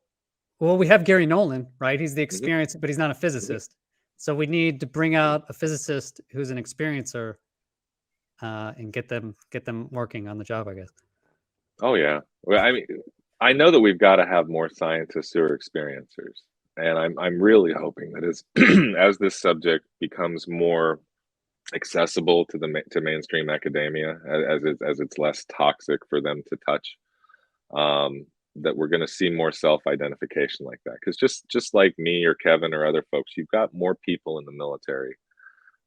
we have Gary Nolan, right? He's the Mhm, experience, but he's not a mhm, physicist. So we need to bring yeah. out a physicist who's an experiencer, and get them working on the job, I guess. Oh yeah. Well, I mean, I know that we've got to have more scientists who are experiencers, and I'm really hoping that as as this subject becomes more accessible to to mainstream academia, as it's less toxic for them to touch, that we're going to see more self-identification like that. Because just like me or Kevin or other folks, you've got more people in the military,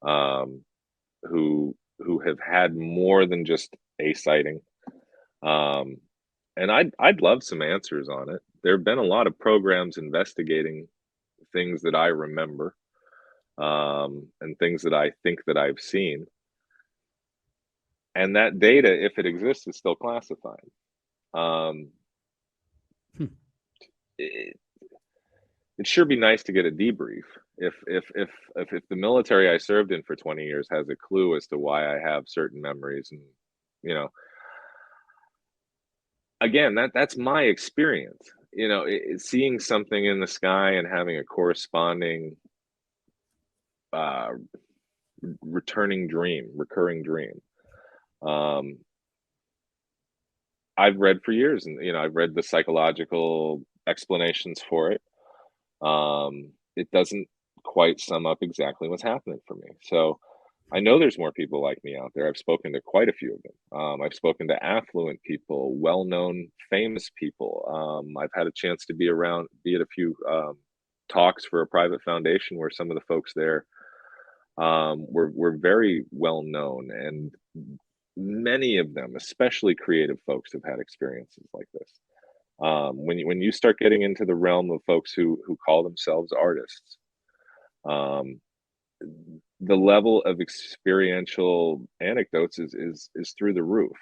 um, who have had more than just a sighting. Um, and I'd love some answers on it. There have been a lot of programs investigating things that I remember, and things that I think that I've seen. And that data, if it exists, is still classified. Um, Hmm. it, it'd sure be nice to get a debrief. If the military I served in for 20 years has a clue as to why I have certain memories, and you know, again, that's my experience. Seeing something in the sky and having a corresponding uh, recurring dream. Um, I've read for years, and I've read the psychological explanations for it. It doesn't quite sum up exactly what's happening for me. So I know there's more people like me out there. I've spoken to quite a few of them. I've spoken to affluent people, well-known, famous people. I've had a chance to be at a few talks for a private foundation where some of the folks there were very well known, and many of them, especially creative folks, have had experiences like this. When you start getting into the realm of folks who call themselves artists, um, the level of experiential anecdotes is through the roof,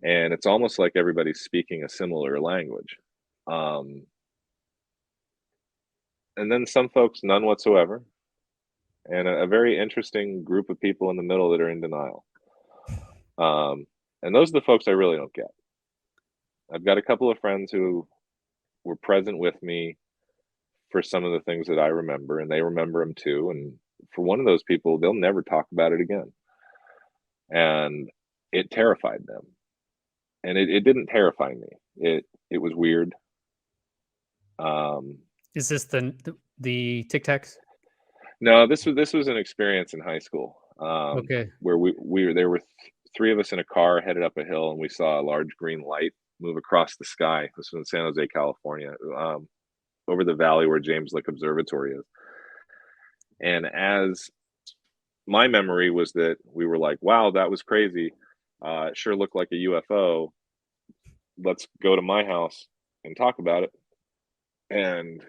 and it's almost like everybody's speaking a similar language. Um, and then some folks, none whatsoever, and a very interesting group of people in the middle that are in denial. And those are the folks I really don't get. I've got a couple of friends who were present with me for some of the things that I remember, and they remember them too. And for one of those people, they'll never talk about it again. And it terrified them. And it didn't terrify me. It was weird. Um, Is this the Tic Tacs? no, this was an experience in high school, Okay. where there were three of us in a car headed up a hill, and we saw a large green light move across the sky. This was in San Jose, California, over the valley where James Lick Observatory is. And as my memory was that we were like, wow, that was crazy. It sure looked like a UFO. Let's go to my house and talk about it. And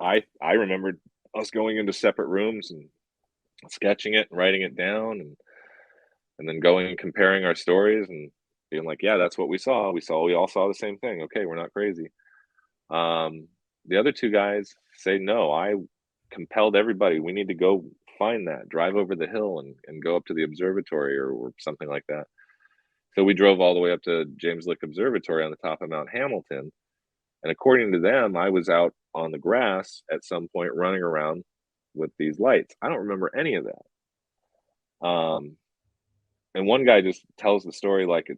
I remembered us going into separate rooms and sketching it and writing it down, and then going and comparing our stories and being like, yeah, that's what we saw. We all saw the same thing. Okay, we're not crazy. The other two guys say, no, I compelled everybody. We need to go find that, drive over the hill and go up to the observatory, or something like that. So we drove all the way up to James Lick Observatory on the top of Mount Hamilton. And according to them, I was out on the grass at some point running around with these lights. I don't remember any of that. And one guy just tells the story like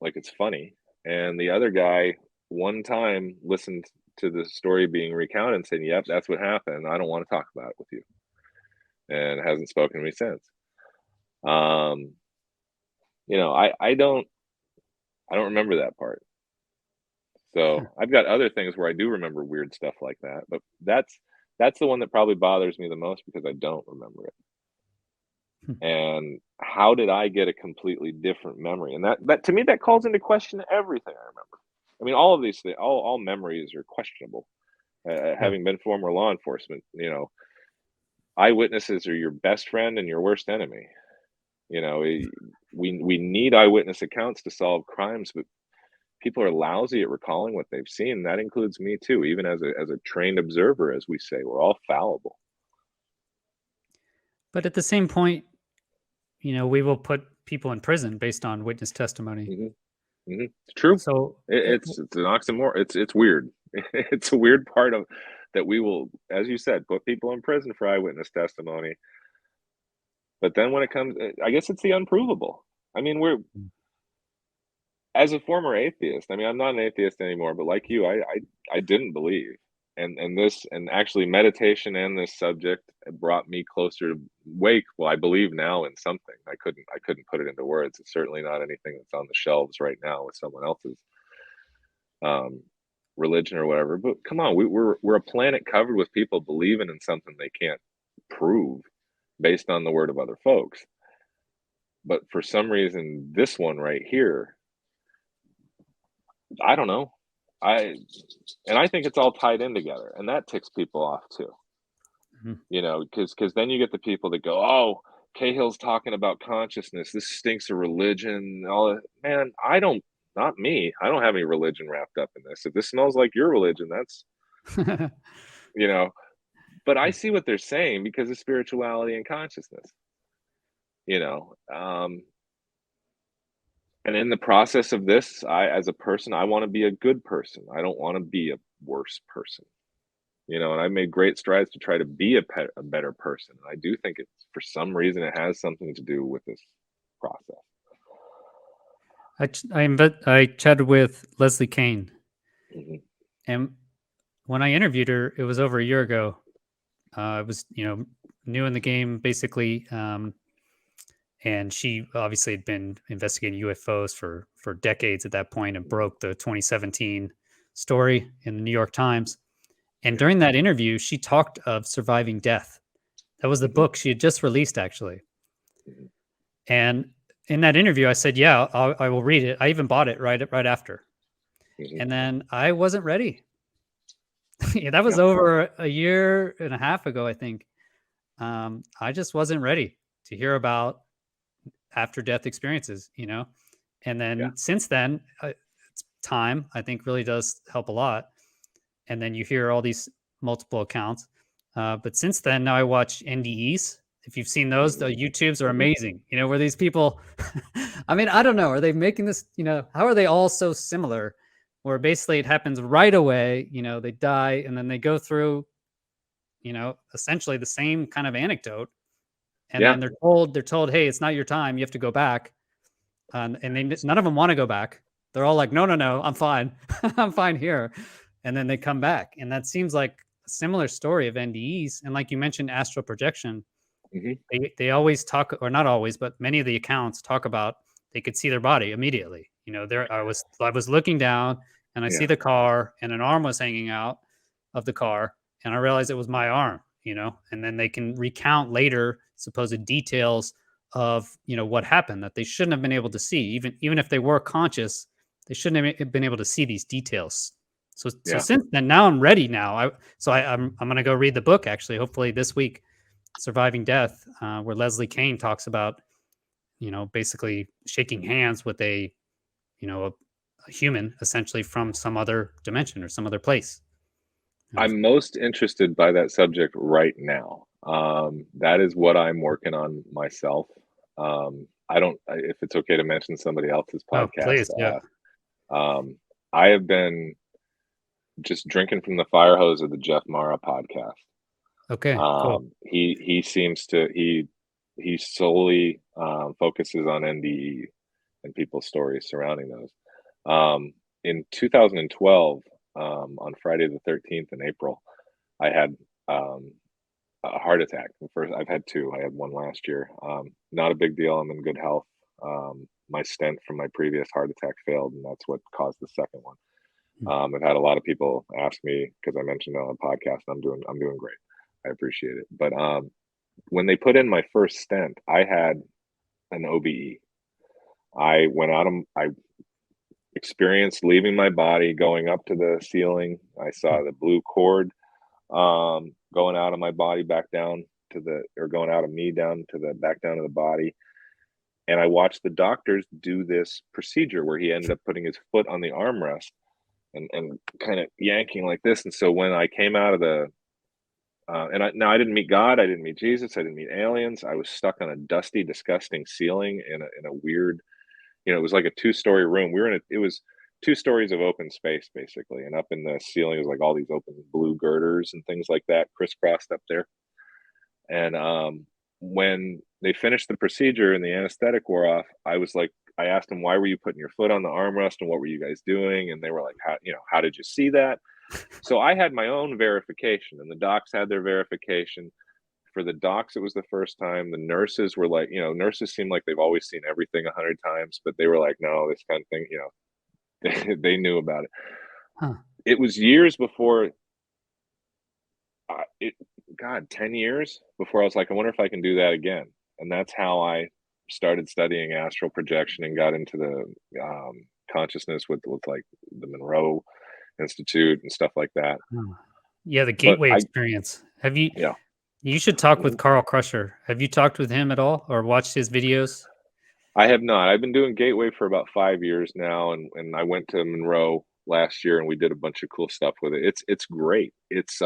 it's funny. And the other guy one time listened to the story being recounted and said, yep, that's what happened. I don't want to talk about it with you. And hasn't spoken to me since. Um, I don't remember that part. Huh. So I've got other things where I do remember weird stuff like that, but that's the one that probably bothers me the most because I don't remember it. Hmm. And how did I get a completely different memory? And that to me, that calls into question everything I remember. I mean, all of these things, all memories are questionable. Yeah. Having been former law enforcement, eyewitnesses are your best friend and your worst enemy. We need eyewitness accounts to solve crimes, but people are lousy at recalling what they've seen. That includes me too. Even as a trained observer, as we say, we're all fallible. But at the same point, we will put people in prison based on witness testimony. Hmm. It's true. So, It's an oxymoron. It's weird. It's a weird part of that. We will, as you said, put people in prison for eyewitness testimony. But then when it comes, I guess it's the unprovable. I mean, as a former atheist, I mean, I'm not an atheist anymore, but like you, I didn't believe. And this and actually meditation and this subject brought me closer to wake. Well, I believe now in something. I couldn't put it into words. It's certainly not anything that's on the shelves right now with someone else's um, religion or whatever. But come on, we're a planet covered with people believing in something they can't prove based on the word of other folks. But for some reason, this one right here, I don't know. I I think it's all tied in together, and that ticks people off too. Mhm. You know, because then you get the people that go, "Oh, Cahill's talking about consciousness. This stinks of religion." All that. Man, I don't. Not me. I don't have any religion wrapped up in this. If this smells like your religion, that's you know. But I see what they're saying because of spirituality and consciousness. You know, and in the process of this, as a person, I want to be a good person. I don't want to be a worse person. You know, and I made great strides to try to be a better person. And I do think it's for some reason it has something to do with this process. I chatted with Leslie Kane, Hmm. and when I interviewed her, it was over a year ago. I was, new in the game, basically, and she obviously had been investigating UFOs for decades at that point, and broke the 2017 story in the New York Times. And Yeah. during that interview, she talked of surviving death. That was the Hmm. book she had just released, actually. Hmm. And in that interview, I said, "Yeah, I will read it." I even bought it right after. Hmm. And then I wasn't ready. Yeah, that was Yeah. over a year and a half ago, I think. I just wasn't ready to hear about after death experiences, And Yeah. then since then, it's time, I think, really does help a lot. And then you hear all these multiple accounts. But since then, now I watch NDEs. If you've seen those, the Hmm. YouTubes are Hmm. amazing. Where these people, I mean, I don't know, are they making this, how are they all so similar? Where basically it happens right away, they die and then they go through, essentially the same kind of anecdote. And Yeah. then they're told, hey, it's not your time. You have to go back. And none of them want to go back. They're all like, no, no, no, I'm fine. I'm fine here. And then they come back. And that seems like a similar story of NDEs. And like you mentioned, astral projection, Hmm. they always talk, or not always, but many of the accounts talk about they could see their body immediately. There I was looking down and I see Yeah. the car and an arm was hanging out of the car and I realized it was my arm, and then they can recount later supposed details of what happened that they shouldn't have been able to see. Even if they were conscious, they shouldn't have been able to see these details. So Yeah. since then, now I'm ready. Now I'm gonna go read the book actually. Hopefully this week, Surviving Death, where Leslie Kane talks about basically shaking hands with a human essentially from some other dimension or some other place. I'm most interested by that subject right now. That is what I'm working on myself. I don't, if it's okay to mention somebody else's Oh, podcast. please, yeah. I have been just drinking from the fire hose of the Jeff Mara podcast. Okay, cool. He seems to he solely focuses on NDE and people's stories surrounding those. In 2012, on Friday the 13th in April, I had um, a heart attack. The first I've had two. I had one last year. Not a big deal. I'm in good health. My stent from my previous heart attack failed, and that's what caused the second one. Mm. I've had a lot of people ask me because I mentioned it on the podcast. I'm doing great. I appreciate it. But when they put in my first stent, I had an OBE. I experienced leaving my body, going up to the ceiling. I saw the blue cord going out of my body back down to the, or going out of me down to the back down to the body. And I watched the doctors do this procedure where he ended up putting his foot on the armrest and kind of yanking like this. And so when I came out of the now I didn't meet God, I didn't meet Jesus, I didn't meet aliens. I was stuck on a dusty, disgusting ceiling in a weird, it was like a two-story room. We were in it was 2 stories of open space basically, and up in the ceiling was like all these open blue girders and things like that crisscrossed up there. And when they finished the procedure and the anesthetic wore off, I was like I asked them, why were you putting your foot on the armrest and what were you guys doing? And they were like, how did you see that? So I had my own verification, and the docs had their verification. For the docs, it was the first time. The nurses were like, nurses seem like they've always seen everything 100 times, but they were like, no, this kind of thing, they knew about it. Huh. It was years before, it, God, 10 years before I was like, I wonder if I can do that again. And that's how I started studying astral projection and got into the consciousness with like the Monroe Institute and stuff like that. Yeah, the But Gateway Experience. Have you? yeah. You should talk with Carl Crusher. Have you talked with him at all or watched his videos? I have not. I've been doing Gateway for about 5 years now, and I went to Monroe last year and we did a bunch of cool stuff with it. It's great. It's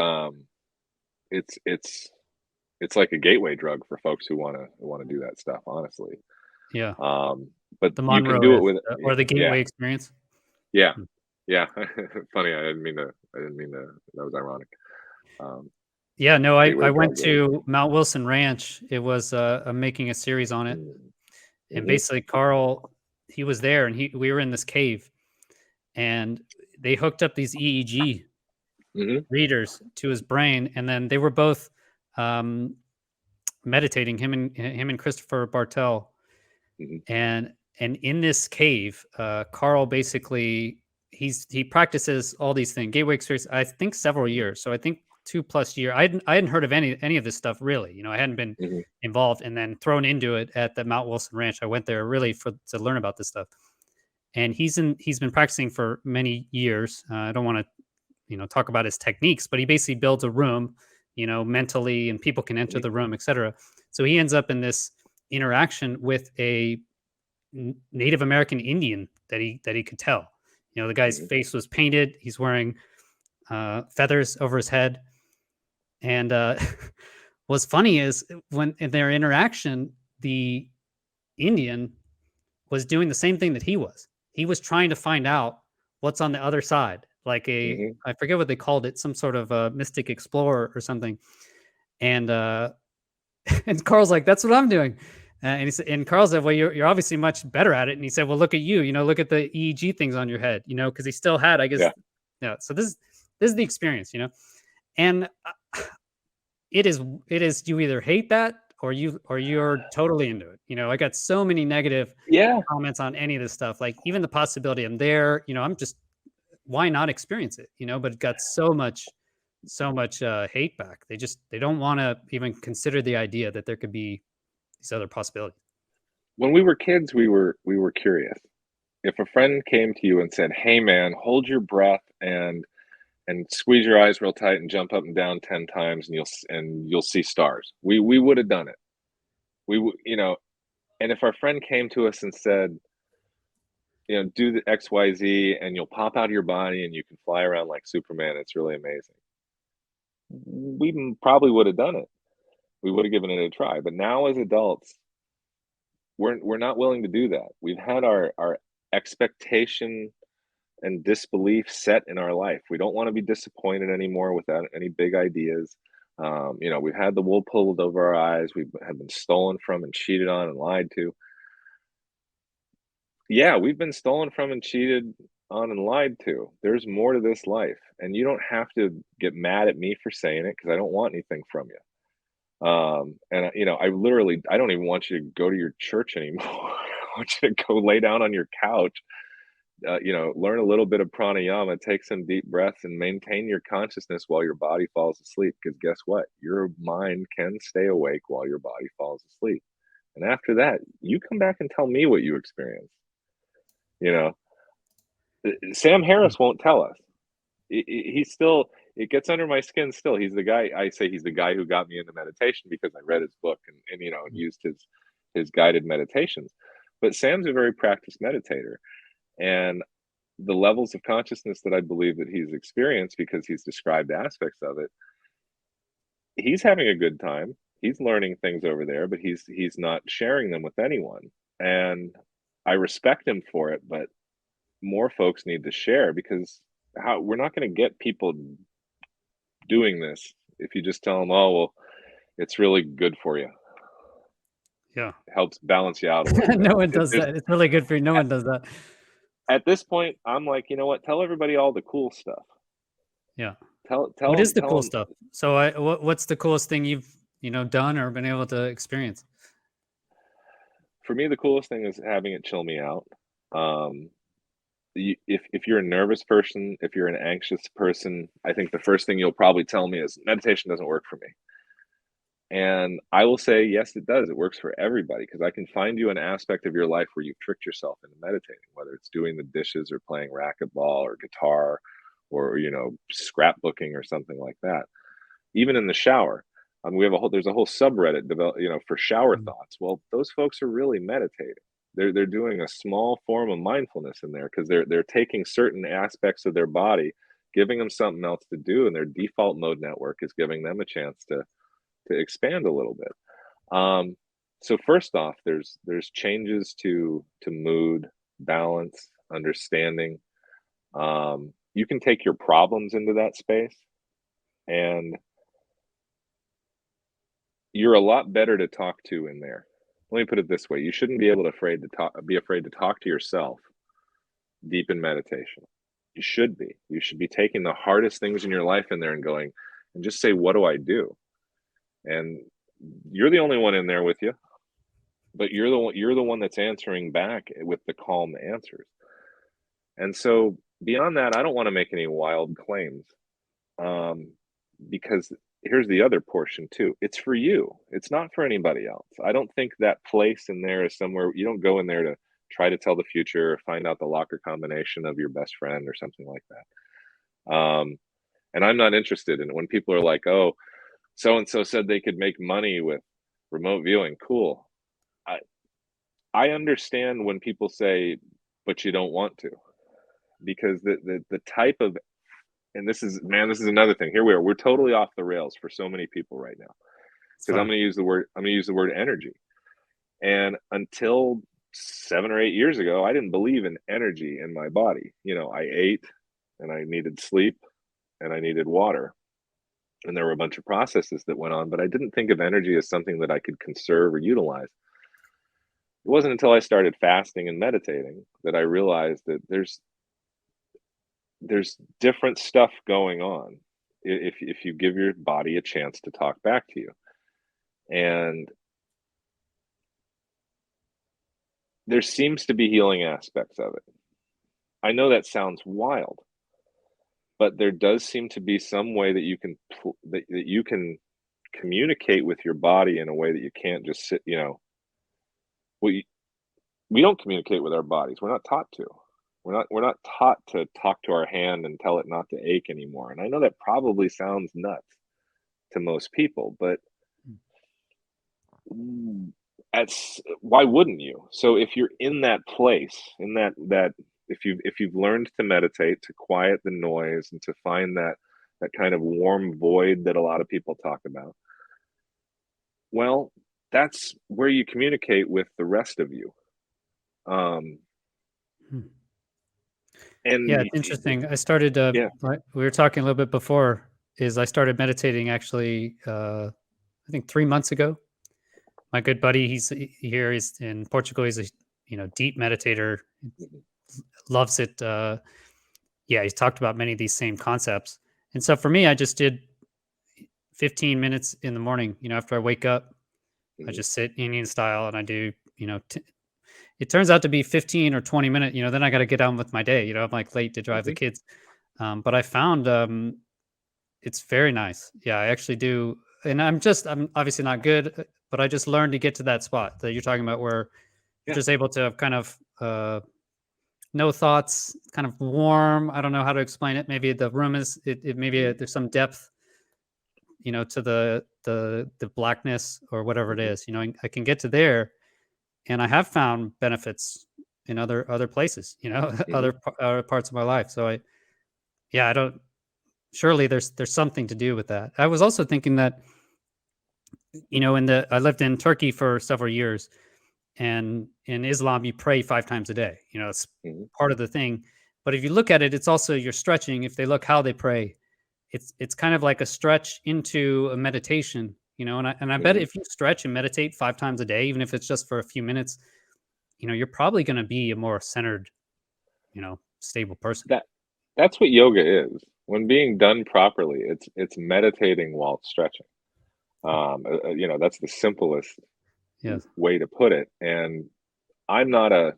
like a gateway drug for folks who want to do that stuff, honestly. Yeah. But The you can Monroe do it is, with or the yeah, Gateway Experience. yeah, yeah. Funny, I didn't mean to. That was ironic. Yeah, no, Gateway I went drug. to Mount Wilson Ranch. It was I'm making a series on it, and Mm-hmm. basically Carl, he was there, and we were in this cave, and they hooked up these EEG Mm-hmm. readers to his brain, and then they were both meditating, him and Christopher Bartel, Mm-hmm. and in this cave, Carl basically he practices all these things. Gateway Experience, I think several years. So I think 2+ year. I hadn't heard of any of this stuff really. I hadn't been Mm-hmm. involved, and then thrown into it at the Mount Wilson Ranch. I went there really to learn about this stuff. And he's been practicing for many years. I don't want to talk about his techniques, but he basically builds a room, mentally, and people can enter the room, etc. So he ends up in this interaction with a Native American Indian that he could tell. The guy's Mm-hmm. face was painted. He's wearing feathers over his head. And what's funny is when in their interaction, the Indian was doing the same thing that he was. He was trying to find out what's on the other side, like Mm-hmm. I forget what they called it, some sort of a mystic explorer or something. And and Carl's like, "That's what I'm doing." And Carl said, "Well, you're obviously much better at it." And he said, "Well, look at you. Look at the EEG things on your head. Because he still had, I guess, Yeah. yeah. So this is the experience, and it is. You either hate that or you're totally into it. I got so many negative Yeah. comments on any of this stuff. Like even the possibility I'm there. I'm just, why not experience it? But it got so much hate back. They don't want to even consider the idea that there could be these other possibilities. When we were kids, we were curious. If a friend came to you and said, "Hey, man, hold your breath and squeeze your eyes real tight and jump up and down 10 times and you'll see stars," we would have done it. And if our friend came to us and said, "Do the XYZ and you'll pop out of your body and you can fly around like Superman, it's really amazing," we probably would have done it. We would have given it a try. But now as adults, we're not willing to do that. We've had our expectation and disbelief set in our life. We don't want to be disappointed anymore without any big ideas. We've had the wool pulled over our eyes. We have been stolen from and cheated on and lied to. Yeah, we've been stolen from and cheated on and lied to. There's more to this life, and you don't have to get mad at me for saying it because I don't want anything from you. And I don't even want you to go to your church anymore. I want you to go lay down on your couch, learn a little bit of pranayama, take some deep breaths, and maintain your consciousness while your body falls asleep. Because guess what? Your mind can stay awake while your body falls asleep. And after that, you come back and tell me what you experienced. Sam Harris won't tell us. He's still, it gets under my skin still. He's the guy, I say he's the guy who got me into meditation because I read his book and used his guided meditations. But Sam's a very practiced meditator. And the levels of consciousness that I believe that he's experienced, because he's described aspects of it, he's having a good time. He's learning things over there, but he's not sharing them with anyone. And I respect him for it, but more folks need to share, because we're not going to get people doing this if you just tell them, "Oh, well, it's really good for you." Yeah. helps balance you out a little bit. No one does that. It's really good for you. No one does that. At this point, I'm like, you know what? Tell everybody all the cool stuff. Yeah. Tell What tell is them the tell cool them. stuff? So what's the coolest thing you've, done or been able to experience? For me, the coolest thing is having it chill me out. Um, if you're a nervous person, if you're an anxious person, I think the first thing you'll probably tell me is meditation doesn't work for me. And I will say, yes, it does. It works for everybody because I can find you an aspect of your life where you've tricked yourself into meditating, whether it's doing the dishes or playing racquetball or guitar or, scrapbooking or something like that. Even in the shower. We have there's a whole subreddit develop, for shower Mm. thoughts. Well, those folks are really meditating. They're doing a small form of mindfulness in there because they're taking certain aspects of their body, giving them something else to do, and their default mode network is giving them a chance to expand a little bit. So first off, there's changes to mood, balance, understanding. You can take your problems into that space, and you're a lot better to talk to in there. Let me put it this way: you shouldn't be able to be afraid to talk to yourself deep in meditation. You should be. You should be taking the hardest things in your life in there and going and just say, "What do I do?" And you're the only one in there with you, but you're the one that's answering back with the calm answers. And so beyond that, I don't want to make any wild claims, um, because here's the other portion too. It's for you. It's not for anybody else. I don't think that place in there is somewhere you don't go in there to try to tell the future or find out the locker combination of your best friend or something like that. And I'm not interested in when people are like, "Oh, so and so said they could make money with remote viewing." Cool. I I understand when people say, "But you don't want to," because the type of and this is man, this is another thing. Here we are. We're totally off the rails for so many people right now It's because fine. I'm going to use the word energy. And until 7 or 8 years ago, I didn't believe in energy in my body. I ate and I needed sleep and I needed water. And there were a bunch of processes that went on, but I didn't think of energy as something that I could conserve or utilize. It wasn't until I started fasting and meditating that I realized that there's different stuff going on if you give your body a chance to talk back to you. And there seems to be healing aspects of it. I know that sounds wild, but there does seem to be some way that you can communicate with your body in a way that you can't just sit. We don't communicate with our bodies. We're not taught to. We're not taught to talk to our hand and tell it not to ache anymore. And I know that probably sounds nuts to most people, but that's why wouldn't you? So if you're in that place, in that if you've learned to meditate, to quiet the noise and to find that kind of warm void that a lot of people talk about, well, that's where you communicate with the rest of you. Um, Hmm. and Yeah, it's interesting. I started, yeah. like we were talking a little bit before, is I started meditating actually, I think 3 months ago. My good buddy, here, he's in Portugal. He's a, deep meditator, loves it. Yeah, he's talked about many of these same concepts. And so for me, I just did 15 minutes in the morning, after I wake up, I Mhm, just sit Indian style and I do, it turns out to be 15 or 20 minutes, then I got to get on with my day. I'm like late to drive the mhm, kids. But I found it's very nice. Yeah, I actually do. And I'm obviously not good, but I just learned to get to that spot that you're talking about where you're yeah, just able to kind of, no thoughts, kind of warm. I don't know how to explain it. Maybe the room maybe mhm, there's some depth, to the blackness or whatever it mhm, is. I can get to there, and I have found benefits in other places. mhm, Other parts of my life. So yeah, I don't. Surely there's something to do with that. I was also thinking that I lived in Turkey for several years, and in Islam you pray 5 times a day. It's mhm, part of the thing. But if you look at it, it's also you're stretching. If they look how they pray, it's kind of like a stretch into a meditation. And I bet if you stretch and meditate 5 times a day, even if it's just for a few minutes, you're probably going to be a more centered, stable person. That's what yoga is. When being done properly, it's meditating while stretching. That's the simplest Yes. way to put it. And I'm not a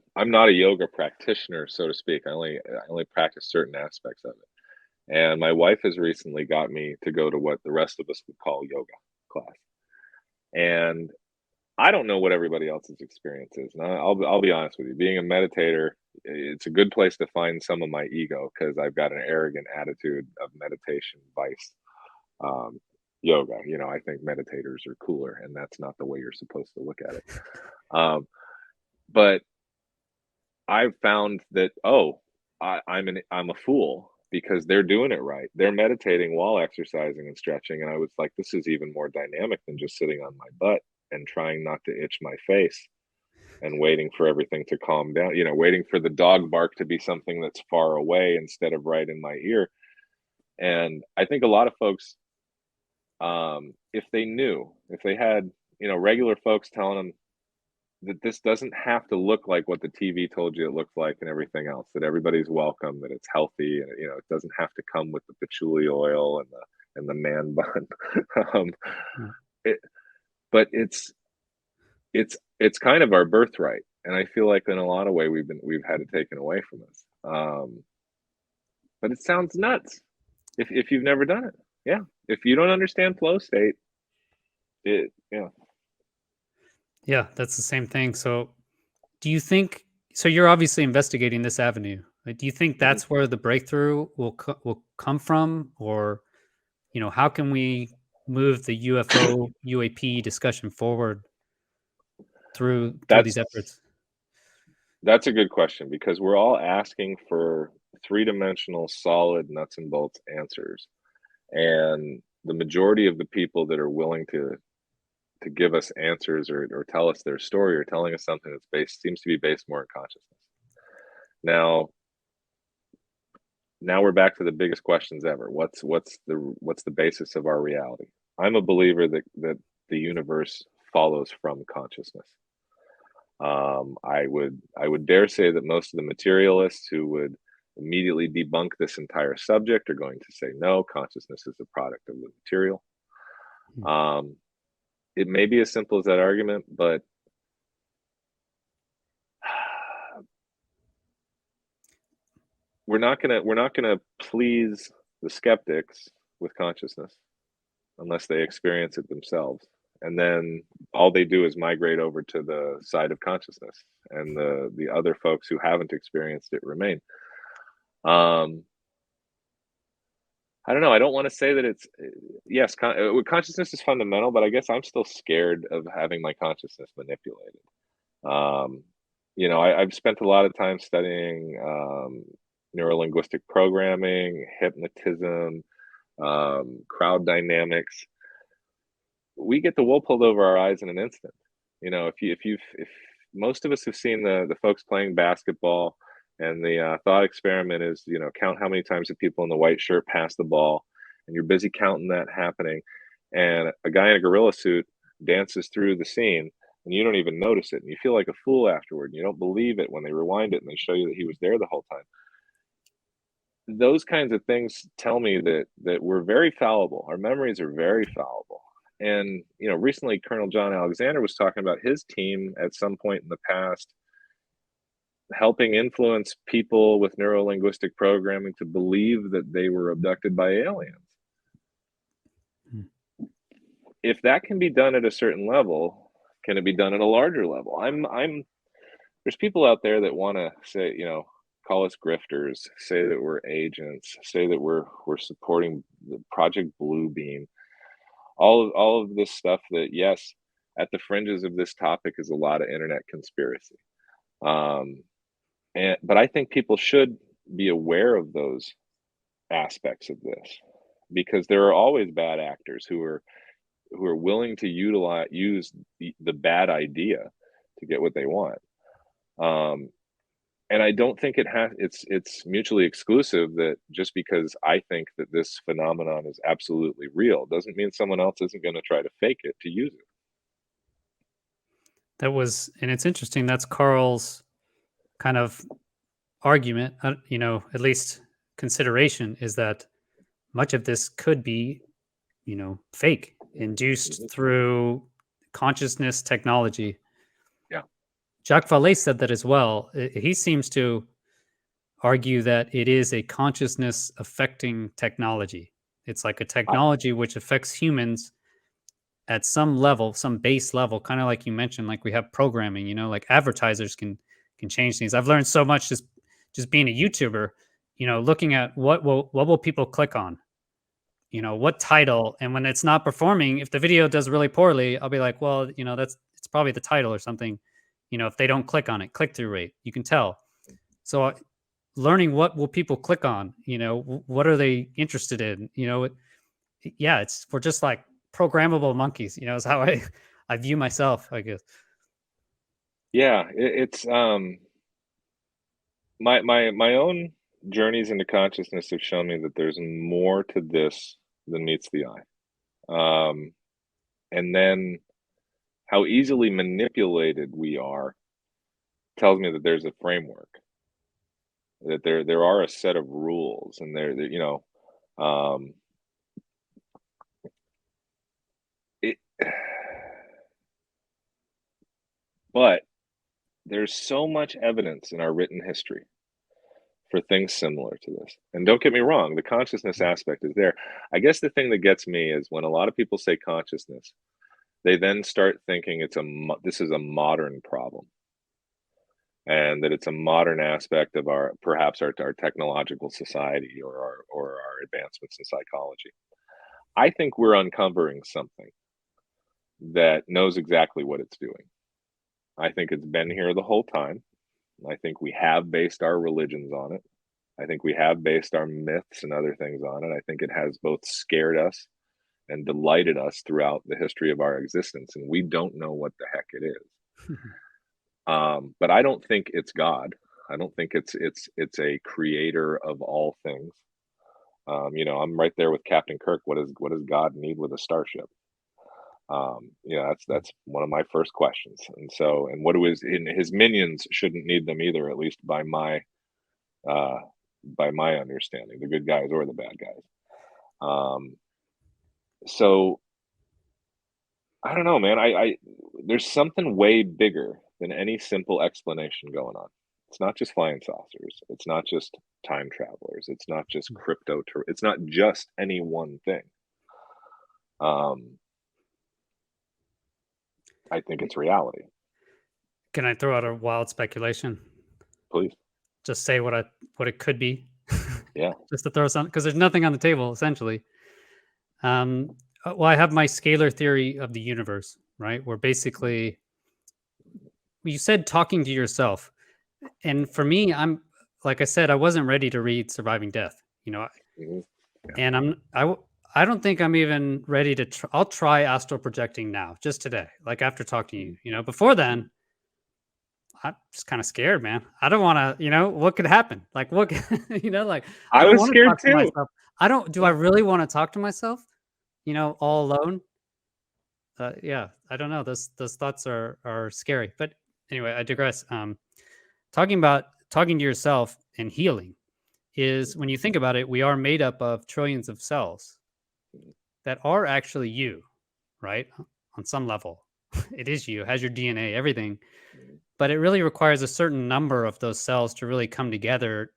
yoga practitioner, so to speak. I only practice certain aspects of it. And my wife has recently got me to go to what the rest of us would call yoga class. And I don't know what everybody else's experience is. And I'll be honest with you. Being a meditator, it's a good place to find some of my ego because I've got an arrogant attitude of meditation vice. Um, Yoga, I think meditators are cooler, and that's not the way you're supposed to look at it. Um, but I've found that I'm a fool because they're doing it right. They're meditating while exercising and stretching, and I was like, this is even more dynamic than just sitting on my butt and trying not to itch my face and waiting for everything to calm down. Waiting for the dog bark to be something that's far away instead of right in my ear. And I think a lot of folks, if they had regular folks telling them that this doesn't have to look like what the TV told you it looked like and everything else, that everybody's welcome, that it's healthy, and it doesn't have to come with the patchouli oil and the man bun. um, Mm. it, but it's kind of our birthright, and I feel like in a lot of way we've had it taken away from us. But it sounds nuts if you've never done it. Yeah, if you don't understand flow state, yeah. Yeah, that's the same thing. So, do you think? So, you're obviously investigating this avenue. Like, do you think Mhm. that's where the breakthrough will come from, or how can we move the UFO UAP discussion forward through these That's efforts? That's a good question because we're all asking for three-dimensional, solid nuts and bolts answers. And the majority of the people that are willing to give us answers or tell us their story or telling us something that's seems to be based more in consciousness. Now, now we're back to the biggest questions ever. What's the basis of our reality? I'm a believer that the universe follows from consciousness. I would dare say that most of the materialists who would immediately debunk this entire subject are going to say no, consciousness is a product of the material. Hmm. Um, it may be as simple as that argument, but we're not gonna please the skeptics with consciousness unless they experience it themselves. And then all they do is migrate over to the side of consciousness, and the other folks who haven't experienced it remain. Um, I don't know. I don't want to say that it's yes, consciousness is fundamental, but I guess I'm still scared of having my consciousness manipulated. Um, I've spent a lot of time studying neurolinguistic programming, hypnotism, crowd dynamics. We get the wool pulled over our eyes in an instant. If most of us have seen the folks playing basketball, and the thought experiment is, count how many times the people in the white shirt pass the ball, and you're busy counting that happening, and a guy in a gorilla suit dances through the scene, and you don't even notice it, and you feel like a fool afterward, and you don't believe it when they rewind it and they show you that he was there the whole time. Those kinds of things tell me that we're very fallible. Our memories are very fallible. And recently Colonel John Alexander was talking about his team at some point in the past helping influence people with neurolinguistic programming to believe that they were abducted by aliens. Hmm. If that can be done at a certain level, can it be done at a larger level? There's people out there that want to say, call us grifters, say that we're agents, say that we're supporting the Project Bluebeam, all of this stuff that, yes, at the fringes of this topic is a lot of internet conspiracy. But I think people should be aware of those aspects of this because there are always bad actors who are willing to use the bad idea to get what they want. Um, and I don't think it's mutually exclusive, that just because I think that this phenomenon is absolutely real doesn't mean someone else isn't going to try to fake it to use it. And it's interesting. That's Carl's kind of argument, at least consideration is that much of this could be, fake, induced Mhm. through consciousness technology. Yeah. Jacques Vallée said that as well. He seems to argue that it is a consciousness affecting technology. It's like a I, technology which affects humans at some level, some base level, kind of like you mentioned, like we have programming, like advertisers can change things. I've learned so much just being a YouTuber, looking at what will people click on, what title, and when it's not performing, if the video does really poorly, I'll be like, well, it's probably the title or something. If they don't click on it, click through rate, you can tell. So learning what will people click on, what are they interested in, yeah, we're just like programmable monkeys, is how I view myself, I guess. yeah, it's my own journeys into consciousness have shown me that there's more to this than meets the eye. And then how easily manipulated we are tells me that there's a framework, that there are a set of rules, and um, it. But there's so much evidence in our written history for things similar to this. And don't get me wrong, the consciousness aspect is there. I guess the thing that gets me is when a lot of people say consciousness, they then start thinking this is a modern problem, and that it's a modern aspect of our technological society, or our advancements in psychology. I think we're uncovering something that knows exactly what it's doing. I think it's been here the whole time. I think we have based our religions on it. I think we have based our myths and other things on it. I think it has both scared us and delighted us throughout the history of our existence, and we don't know what the heck it is. But I don't think it's God. I don't think it's a creator of all things. I'm right there with Captain Kirk. What does God need with a starship? That's one of my first questions. And what do his minions shouldn't need them either, at least uh, by my understanding, the good guys or the bad guys. So I don't know, man. I There's something way bigger than any simple explanation going on. It's not just flying saucers. It's not just time travelers. It's not just it's not just any one thing. Um, I think it's reality. Can I throw out a wild speculation? Please. Just say what it could be, Yeah. just to throw something, because there's nothing on the table essentially. Well, I have my scalar theory of the universe, right? Where basically you said talking to yourself, and for me, I'm like I said, I wasn't ready to read Surviving Death, Mhm. Yeah. and I don't think I'm even ready to. I'll try astral projecting now, just today, like after talking to you. Before then, I'm just kind of scared, man. I don't want to, what could happen? Like, what, like, I I don't was want to scared talk to too. myself. Do I Yeah. really want to talk to myself, all alone? Yeah, I don't know. Those thoughts are scary. But anyway, I digress. Talking to yourself and healing is, when you think about it, we are made up of trillions of cells that are actually you, right? On some level, it is you, it has your DNA, everything. But it really requires a certain number of those cells to really come together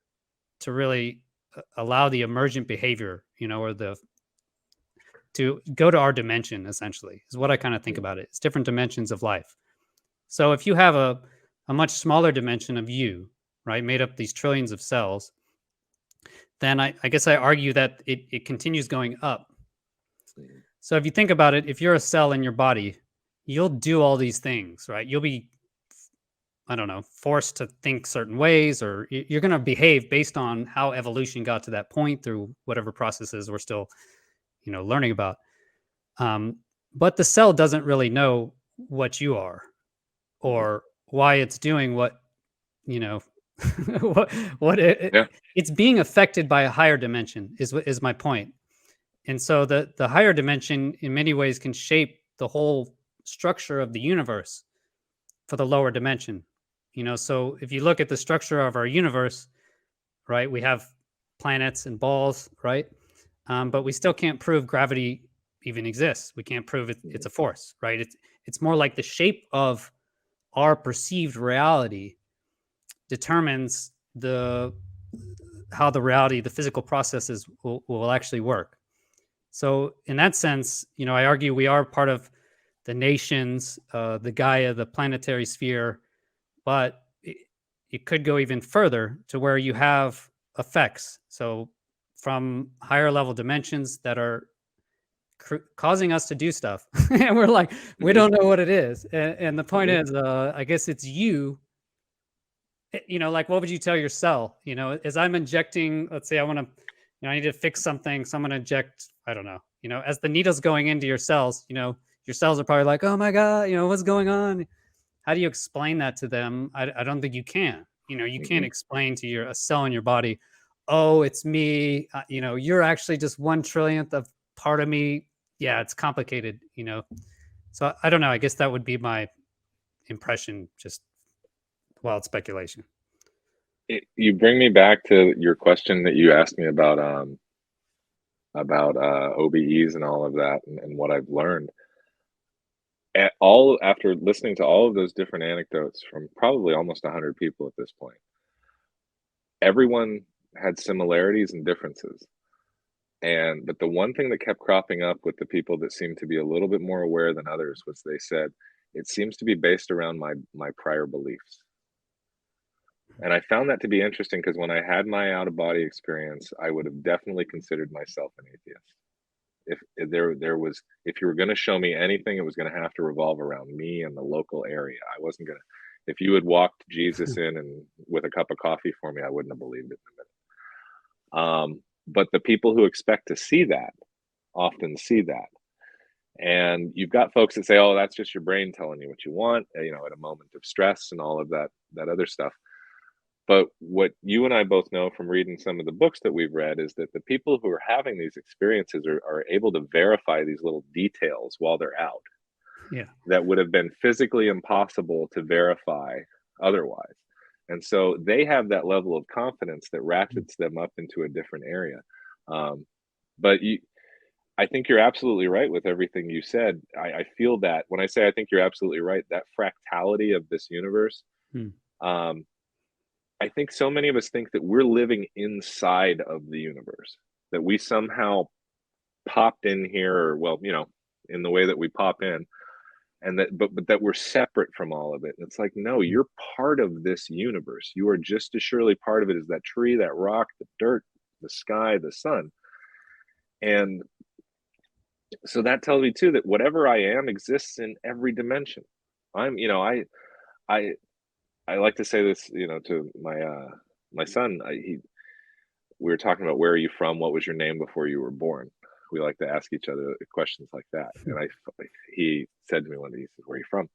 to really allow the emergent behavior, or to go to our dimension, essentially, is what I kind of think about it. It's different dimensions of life. So if you have a much smaller dimension of you, right, made up these trillions of cells, then I guess I argue that it continues going up. So if you think about it, if you're a cell in your body, you'll do all these things, right? You'll be, I don't know, forced to think certain ways, or you're going to behave based on how evolution got to that point through whatever processes we're still, learning about. Um, but the cell doesn't really know what you are, or why it's doing what, you know, what Yeah. it's being affected by a higher dimension is my point. And so the higher dimension in many ways can shape the whole structure of the universe for the lower dimension. So if you look at the structure of our universe, right, we have planets and balls, right? But we still can't prove gravity even exists. We can't prove it's a force, right? It's more like the shape of our perceived reality determines the how the reality, the physical processes will actually work. So in that sense, I argue we are part of the nations, the Gaia, the planetary sphere, but it could go even further to where you have effects. So from higher level dimensions that are causing us to do stuff, and we're like, we Hmm. don't know what it is. And the point Hmm. is, I guess it's you. Like what would you tell your cell? As I'm injecting, let's say I want to, I need to fix something. So I'm going to inject, I don't know, as the needle's going into your cells, your cells are probably like, oh my God, what's going on? How do you explain that to them? I don't think you can. You can't Hmm. explain to a cell in your body, oh, it's me. You're actually just 1 trillionth of part of me. Yeah, it's complicated. So I don't know. I guess that would be my impression, just wild speculation. You bring me back to your question that you asked me about OBEs and all of that, and what I've learned. All after listening to all of those different anecdotes from probably almost 100 people at this point, everyone had similarities and differences. But the one thing that kept cropping up with the people that seemed to be a little bit more aware than others was they said, it seems to be based around my prior beliefs. And I found that to be interesting because when I had my out of body experience, I would have definitely considered myself an atheist. If there was, if you were going to show me anything, it was going to have to revolve around me and the local area. I wasn't going to. If you had walked Jesus in and with a cup of coffee for me, I wouldn't have believed it in a minute. But the people who expect to see that often see that. And you've got folks that say, "Oh, that's just your brain telling you what you want," at a moment of stress and all of that other stuff. But what you and I both know from reading some of the books that we've read is that the people who are having these experiences are able to verify these little details while they're out Yeah. that would have been physically impossible to verify otherwise. And so they have that level of confidence that ratchets them up into a different area. But I think you're absolutely right with everything you said. I feel that when I say I think you're absolutely right, that fractality of this universe. Hmm. Um, I think so many of us think that we're living inside of the universe, that we somehow popped in here, or well, in the way that we pop in, and that but that we're separate from all of it. And it's like, no, Hmm. you're part of this universe. You are just as surely part of it as that tree, that rock, the dirt, the sky, the sun. And so that tells me too that whatever I am exists in every dimension. I'm, I I like to say this, to my son. We were talking about, where are you from? What was your name before you were born? We like to ask each other questions like that. And he said to me one day, he said, "Where are you from?"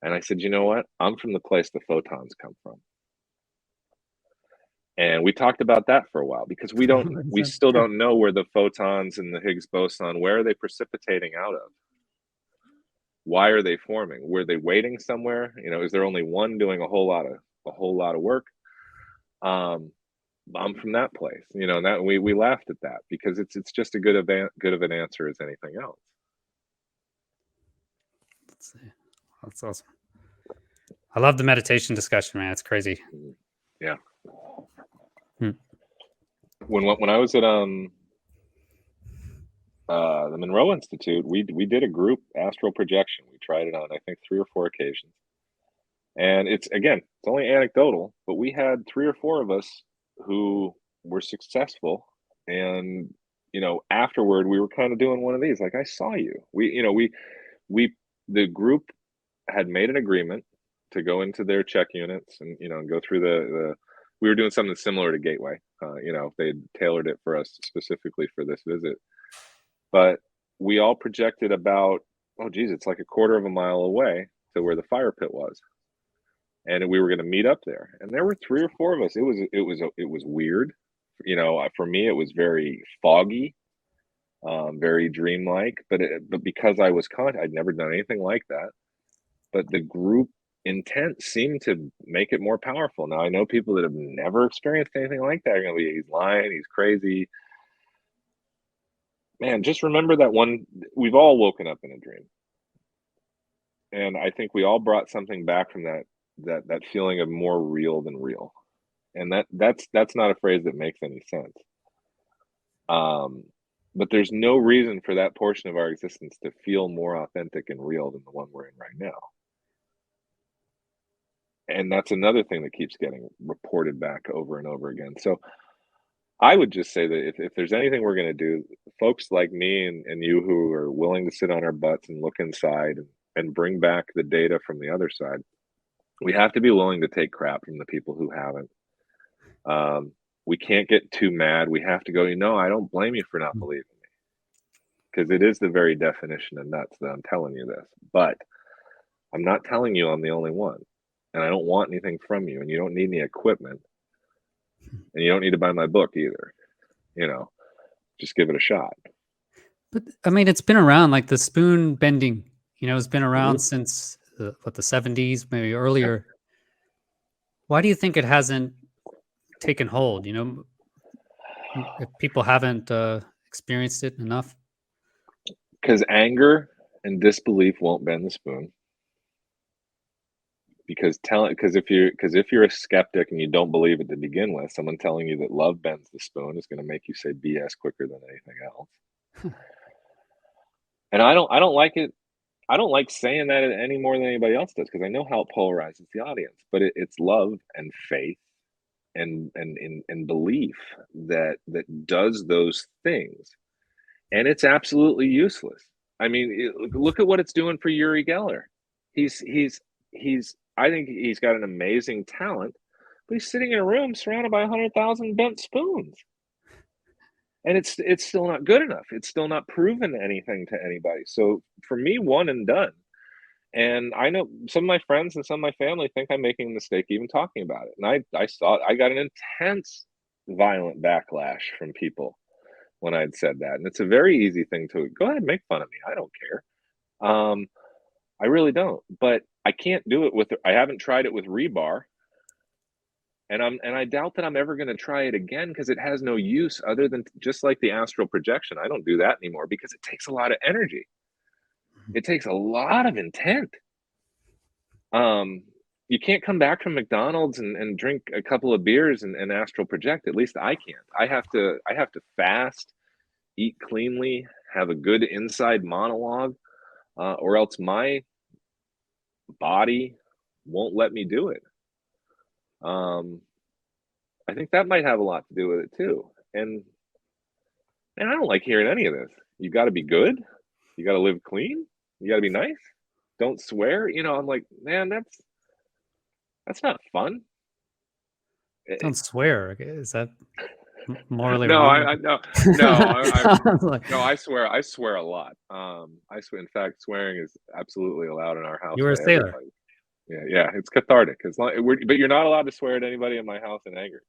And I said, "You know what? I'm from the place the photons come from." And we talked about that for a while because What is we that? still don't know where the photons and the Higgs boson, where are they precipitating out of? Why are they forming? Were they waiting somewhere? Is there only one doing a whole lot of work? Um, I'm from that place, and that we laughed at that because it's just a good of an answer as anything else. Let's see. That's awesome. I love the meditation discussion, man. It's crazy. Mhm. Yeah. Hmm. When I was at the Monroe Institute, we did a group astral projection. We tried it on, I think, 3 or 4 occasions, and it's only anecdotal, but we had 3 or 4 of us who were successful. And afterward, we were kind of doing one of these, like, I saw you. We the group had made an agreement to go into their check units and and go through the we were doing something similar to Gateway. They tailored it for us specifically for this visit, but we all projected about, oh geez, it's like a quarter of a mile away to where the fire pit was. and we were going to meet up there. And there were 3 or 4 of us. It was weird. You know, for me, it was very foggy, very dreamlike. But because I was I'd never done anything like that. But the group intent seemed to make it more powerful. Now I know people that have never experienced anything like that are going to be, he's lying, he's crazy. Man, just remember that one. We've all woken up in a dream, and I think we all brought something back from that feeling of more real than real. And that's not a phrase that makes any sense. But there's no reason for that portion of our existence to feel more authentic and real than the one we're in right now. And that's another thing that keeps getting reported back over and over again. So I would just say that if there's anything we're going to do, folks like me and you who are willing to sit on our butts and look inside and bring back the data from the other side, we have to be willing to take crap from the people who haven't. We can't get too mad. We have to go, I don't blame you for not believing me, because it is the very definition of nuts that I'm telling you this. But I'm not telling you I'm the only one, and I don't want anything from you, and you don't need any equipment, and you don't need to buy my book either. Just give it a shot. But I mean, it's been around, like the spoon bending, it's been around since the 70s, maybe earlier. Yeah. Why do you think it hasn't taken hold? If people haven't experienced it enough? Because anger and disbelief won't bend the spoon. Because if you're a skeptic and you don't believe it to begin with, someone telling you that love bends the spoon is going to make you say BS quicker than anything else. And I don't like it. I don't like saying that any more than anybody else does, because I know how it polarizes the audience. But it's love and faith and belief that does those things, and it's absolutely useless. I mean, look at what it's doing for Uri Geller. He's I think he's got an amazing talent, but he's sitting in a room surrounded by 100,000 bent spoons. And it's still not good enough. It's still not proven anything to anybody. So for me, one and done. And I know some of my friends and some of my family think I'm making a mistake even talking about it. And I got an intense violent backlash from people when I'd said that. And it's a very easy thing to go ahead and make fun of me. I don't care. I really don't. But I can't do it I haven't tried it with rebar. And I doubt that I'm ever going to try it again, because it has no use other than just like the astral projection. I don't do that anymore because it takes a lot of energy. It takes a lot of intent. You can't come back from McDonald's and drink a couple of beers and astral project. At least I can't. I have to fast, eat cleanly, have a good inside monologue, or else my body won't let me do it. I think that might have a lot to do with it too. And I don't like hearing any of this. You got to be good. You got to live clean. You got to be nice. Don't swear. I'm like, man, that's not fun. Don't swear. Is that morally no, wrong? No, I swear. I swear a lot. I swear. In fact, swearing is absolutely allowed in our house. You were a sailor. Yeah, it's cathartic. But you're not allowed to swear at anybody in my house in anger.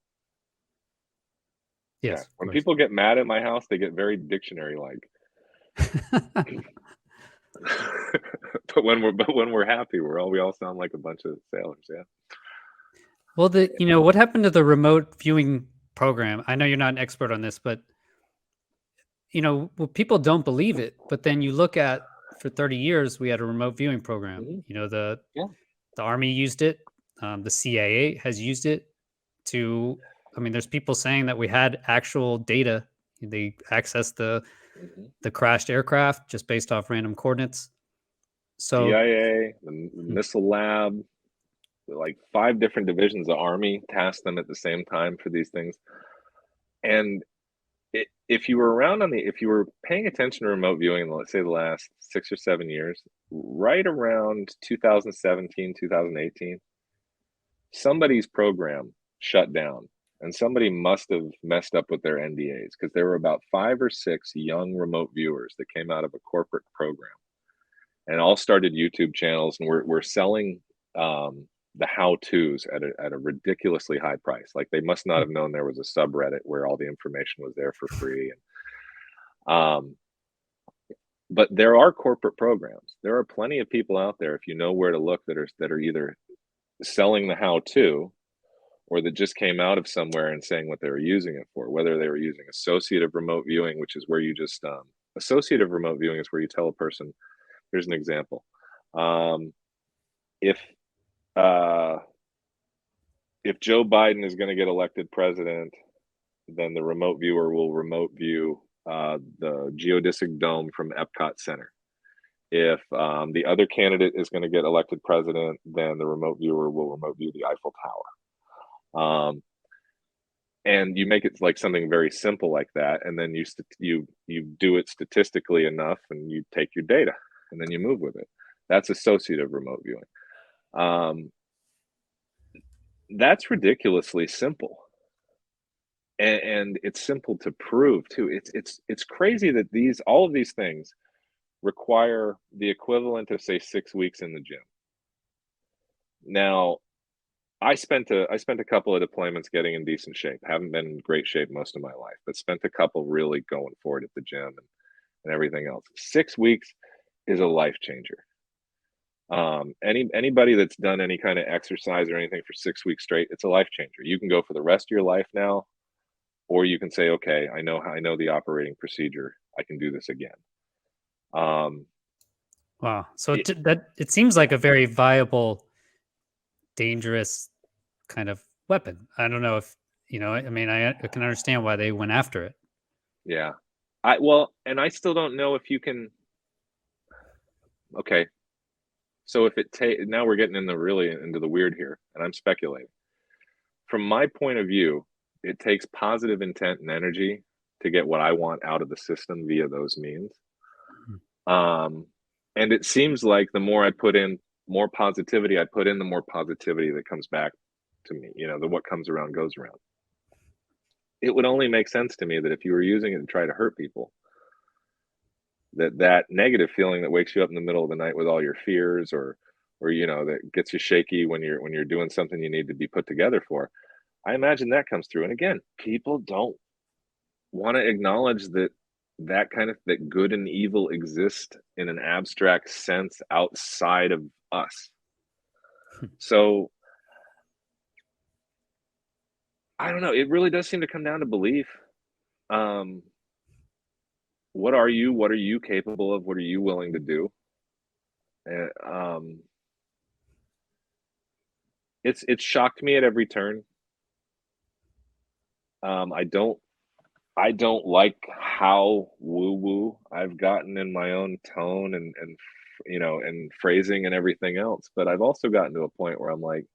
Yes. Yeah. When people get mad at my house, they get very dictionary-like. but when we're happy, we all sound like a bunch of sailors. Yeah. Well, what happened to the remote viewing program? I know you're not an expert on this, but people don't believe it. But then you look at, for 30 years, we had a remote viewing program. Mm-hmm. The Army used it. The CIA has used it to. I mean, there's people saying that we had actual data. They accessed the crashed aircraft just based off random coordinates. So CIA, the missile lab, like 5 different divisions of Army tasked them at the same time for these things. And if you were if you were paying attention to remote viewing, let's say the last 6 or 7 years, right around 2017, 2018, somebody's program shut down. And somebody must have messed up with their NDAs, because there were about 5 or 6 young remote viewers that came out of a corporate program and all started YouTube channels, and we're selling the how-tos at a ridiculously high price. Like they must not have known there was a subreddit where all the information was there for free. And but there are corporate programs. There are plenty of people out there, if you know where to look, that are either selling the how-to, or that just came out of somewhere and saying what they were using it for, whether they were using associative remote viewing, which is where you just associative remote viewing is where you tell a person, here's an example. If uh, if Joe Biden is going to get elected president, then the remote viewer will remote view the geodesic dome from Epcot Center. If the other candidate is going to get elected president, then the remote viewer will remote view the Eiffel Tower. And you make it like something very simple like that, and then you do it statistically enough, and you take your data, and then you move with it. That's associative remote viewing. That's ridiculously simple, and it's simple to prove too. It's crazy that all of these things require the equivalent of, say, 6 weeks in the gym. Now, I spent a couple of deployments getting in decent shape. Haven't been in great shape most of my life, but spent a couple really going for it at the gym and everything else. 6 weeks is a life changer. Anybody that's done any kind of exercise or anything for 6 weeks straight, it's a life changer. You can go for the rest of your life now, or you can say, okay, I know the operating procedure. I can do this again. Wow. So it seems like a very viable, dangerous kind of weapon. I don't know if, I mean, I can understand why they went after it. Yeah. And I still don't know if you can. Okay. So if now we're getting into the weird here, and I'm speculating. From my point of view, it takes positive intent and energy to get what I want out of the system via those means. And it seems like the more I put in, more positivity I put in, the more positivity that comes back to me. The what comes around goes around. It would only make sense to me that if you were using it to try to hurt people, that negative feeling that wakes you up in the middle of the night with all your fears, or that gets you shaky when you're doing something you need to be put together for, I imagine that comes through. And again, people don't want to acknowledge that kind of, that good and evil exist in an abstract sense outside of us. So I don't know. It really does seem to come down to belief. What are you capable of? What are you willing to do? It's shocked me at every turn. I don't like how woo-woo I've gotten in my own tone and phrasing and everything else. But I've also gotten to a point where I'm like,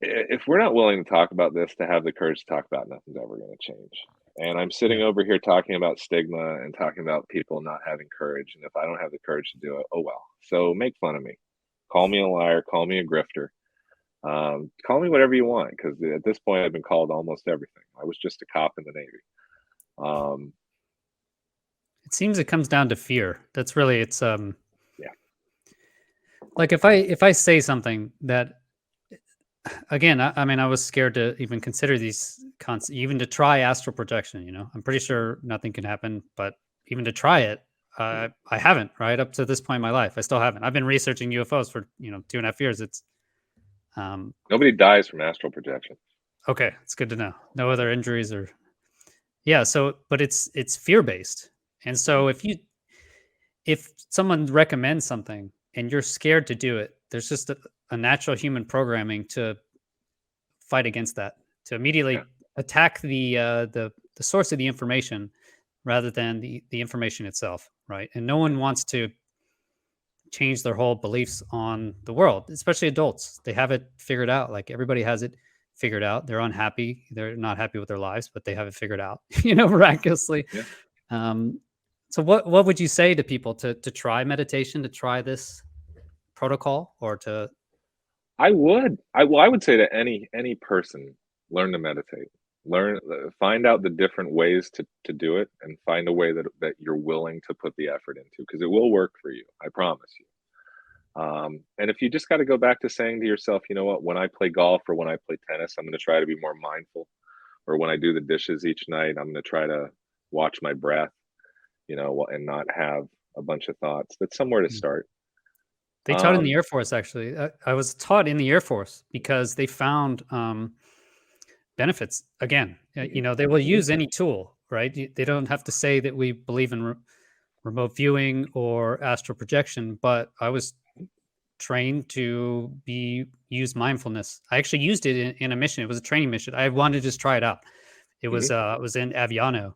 if we're not willing to talk about this, to have the courage to talk about, nothing's ever going to change. And I'm sitting over here talking about stigma and talking about people not having courage. And if I don't have the courage to do it, oh well. So make fun of me. Call me a liar. Call me a grifter. Call me whatever you want, because at this point I've been called almost everything. I was just a cop in the Navy. It seems it comes down to fear. That's really, it's yeah. Like if I say something that, again, I mean, I was scared to even consider these even to try astral projection. I'm pretty sure nothing can happen, but even to try it, I haven't, right up to this point in my life. I still haven't. I've been researching UFOs for 2.5 years. It's nobody dies from astral projection. Okay, it's good to know. No other injuries or So, but it's fear based, and so if someone recommends something and you're scared to do it, there's just a natural human programming to fight against that, to immediately attack the source of the information rather than the information itself, right? And no one wants to change their whole beliefs on the world, especially adults. They have it figured out. Like everybody has it figured out. They're unhappy. They're not happy with their lives, but they have it figured out, miraculously. Yeah. So what would you say to people to try meditation, to try this protocol, or to? I would say to any person, learn to meditate. Find out the different ways to do it, and find a way that you're willing to put the effort into, because it will work for you. I promise you. And if you just got to go back to saying to yourself, you know what, when I play golf or when I play tennis, I'm going to try to be more mindful. Or when I do the dishes each night, I'm going to try to watch my breath, and not have a bunch of thoughts. That's somewhere to Mm. start. They taught in the Um, Air Force, actually. I was taught in the Air Force because they found benefits. Again, mhm, they will mhm, use any tool, right? They don't have to say that we believe in remote viewing or astral projection, but I was trained to use mindfulness. I actually used it in a mission. It was a training mission. I wanted to just try it out. mhm, It was in Aviano,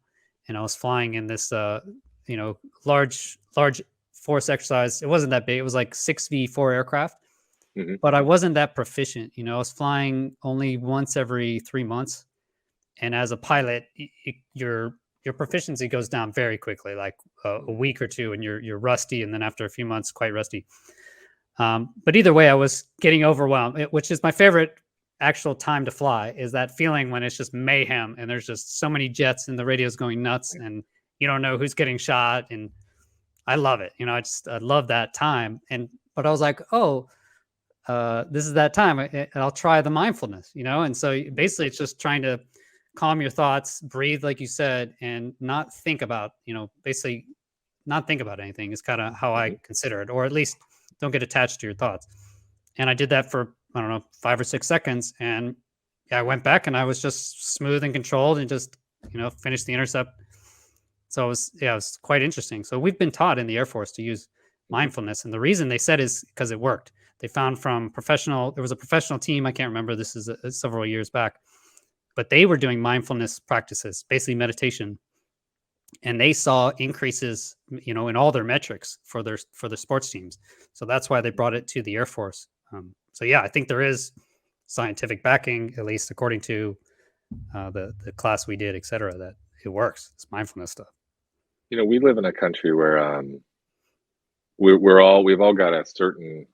and I was flying in this you know large force exercise. It wasn't that big. It was like 6V4 aircraft, mhm, but I wasn't that proficient. I was flying only once every 3 months, and as a pilot, your proficiency goes down very quickly, like a week or two, and you're rusty, and then after a few months, quite rusty. But either way, I was getting overwhelmed, which is my favorite actual time to fly, is that feeling when it's just mayhem and there's just so many jets and the radio's going nuts and you don't know who's getting shot. And I love it. I love that time. But I was like, oh, this is that time. And I'll try the mindfulness, And so basically it's just trying to calm your thoughts, breathe, like you said, and not think about, basically not think about anything is kind of how I mhm, consider it, or at least don't get attached to your thoughts. And I did that for, I don't know, 5 or 6 seconds. And I went back and I was just smooth and controlled and just, finished the intercept. So it was quite interesting. So we've been taught in the Air Force to use mhm. mindfulness. And the reason they said is because it worked. They found there was a professional team. I can't remember. This is several years back, but they were doing mindfulness practices, basically meditation, and they saw increases, in all their metrics for their sports teams. So that's why they brought it to the Air Force. So yeah, I think there is scientific backing, at least according to the class we did, et cetera, that it works. It's mindfulness stuff. We live in a country where we've all got a certain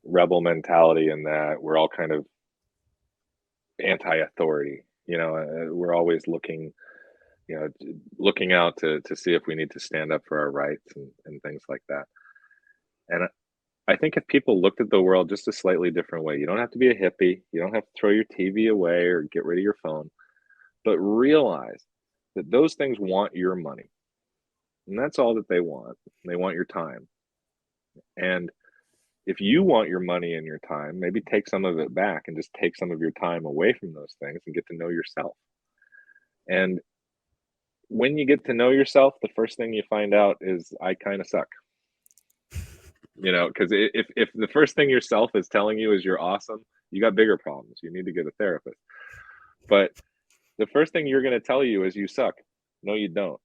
rebel mentality in that we're all kind of anti-authority. We're always looking out to see if we need to stand up for our rights and things like that. And I think if people looked at the world just a slightly different way, you don't have to be a hippie, you don't have to throw your TV away or get rid of your phone, but realize that those things want your money. And that's all that they want. They want your time. And if you want your money and your time, maybe take some of it back and just take some of your time away from those things and get to know yourself. And when you get to know yourself, the first thing you find out is I kind of suck. Because if the first thing yourself is telling you is you're awesome, you got bigger problems. You need to get a therapist. But the first thing you're going to tell you is you suck. No, you don't.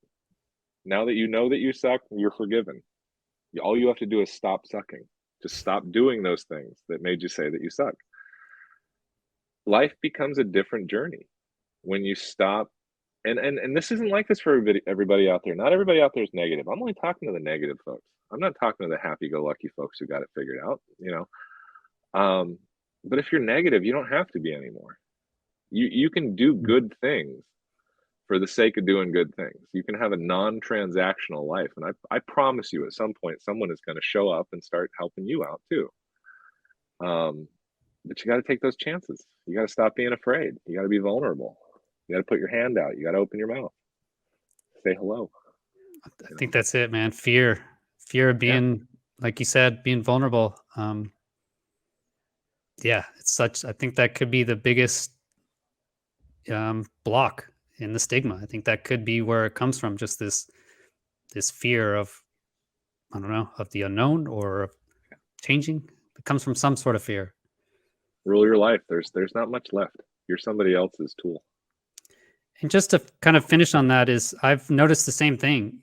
Now that you know that you suck, you're forgiven. All you have to do is stop sucking. Just stop doing those things that made you say that you suck. Life becomes a different journey when you stop. And this isn't like this for everybody out there. Not everybody out there is negative. I'm only talking to the negative folks. I'm not talking to the happy-go-lucky folks who got it figured out. Um, but if you're negative, you don't have to be anymore. You can do good things for the sake of doing good things. You can have a non-transactional life, and I promise you, at some point, someone is going to show up and start helping you out too. Um, but you got to take those chances. You got to stop being afraid. You got to be vulnerable. You got to put your hand out. You got to open your mouth. Say hello. I You know? think that's it, man. Fear of Yeah. being, like you said, being vulnerable. Yeah, I think that could be the biggest block in the stigma. I think that could be where it comes from. Just this fear of, I don't know, of the unknown or of changing. It comes from some sort of fear. Rule your life. There's not much left. You're somebody else's tool. And just to kind of finish on that, is I've noticed the same thing.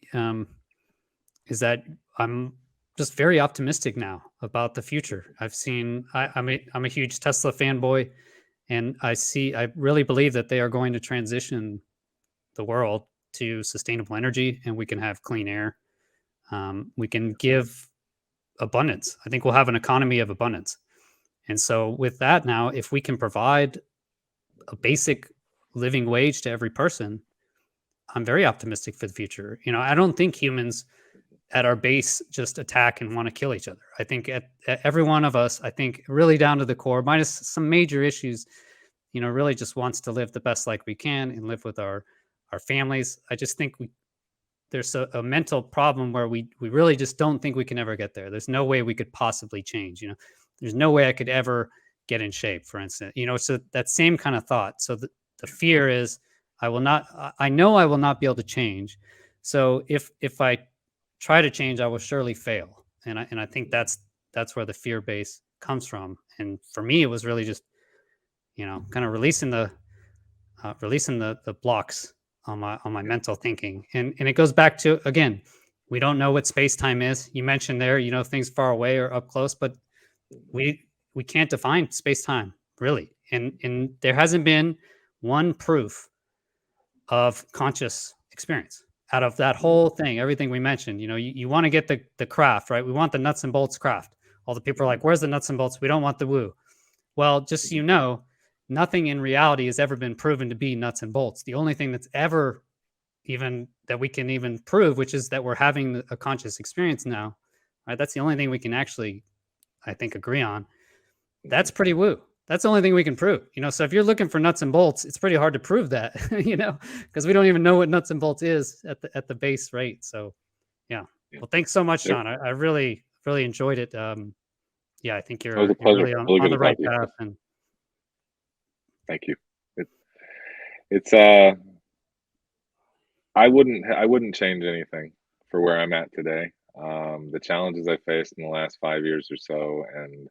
Is that I'm just very optimistic now about the future. I'm a huge Tesla fanboy, and I really believe that they are going to transition the world to sustainable energy, and we can have clean air. We can give abundance. I think we'll have an economy of abundance. And so, with that, now, if we can provide a basic living wage to every person, I'm very optimistic for the future. I don't think humans at our base just attack and want to kill each other. I think at every one of us, I think really down to the core, minus some major issues, really just wants to live the best like we can and live with our families. I just think there's a mental problem where we really just don't think we can ever get there. There's no way we could possibly change. There's no way I could ever get in shape, for instance. So that same kind of thought. So the fear is I know I will not be able to change. So if I try to change, I will surely fail. And I think that's where the fear base comes from. And for me, it was really just, kind of releasing the blocks on my mental thinking. And it goes back to, again, we don't know what space-time is. You mentioned there, things far away or up close, but we can't define space-time really. And there hasn't been one proof of conscious experience out of that whole thing, everything we mentioned. You want to get the craft, right? We want the nuts and bolts craft. All the people are like, where's the nuts and bolts? We don't want the woo. Well, just so nothing in reality has ever been proven to be nuts and bolts. The only thing that's ever even that we can even prove, which is that we're having a conscious experience now, right? That's the only thing we can actually, I think, agree on. That's pretty woo. That's the only thing we can prove, So if you're looking for nuts and bolts, it's pretty hard to prove that, because we don't even know what nuts and bolts is at the base rate. So, yeah. Well, thanks so much, Sean. I really, really enjoyed it. I think you're really on the right path. And thank you. It's I wouldn't change anything for where I'm at today. The challenges I faced in the last 5 years or so, and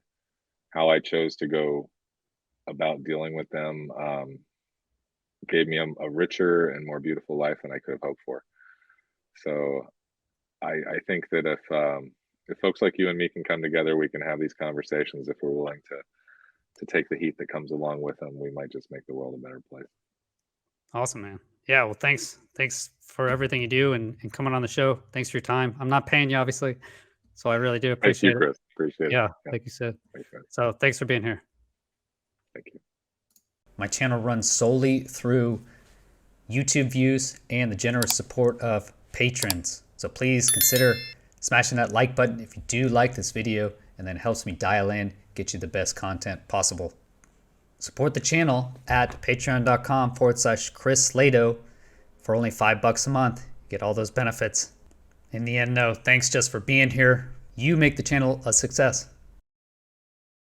how I chose to go about dealing with them, gave me a richer and more beautiful life than I could have hoped for. So I think that if folks like you and me can come together, we can have these conversations. If we're willing to take the heat that comes along with them, we might just make the world a better place. Awesome, man. Yeah, well, thanks for everything you do and coming on the show. Thanks for your time. I'm not paying you, obviously, so I really do appreciate it. Thank you, Chris. Appreciate it. Yeah, like you said. So thanks for being here. Thank you. My channel runs solely through YouTube views and the generous support of patrons. So please consider smashing that like button if you do like this video, and then helps me dial in, get you the best content possible. Support the channel at patreon.com/Chris Lado for only $5 a month. Get all those benefits. In the end, no, thanks just for being here. You make the channel a success.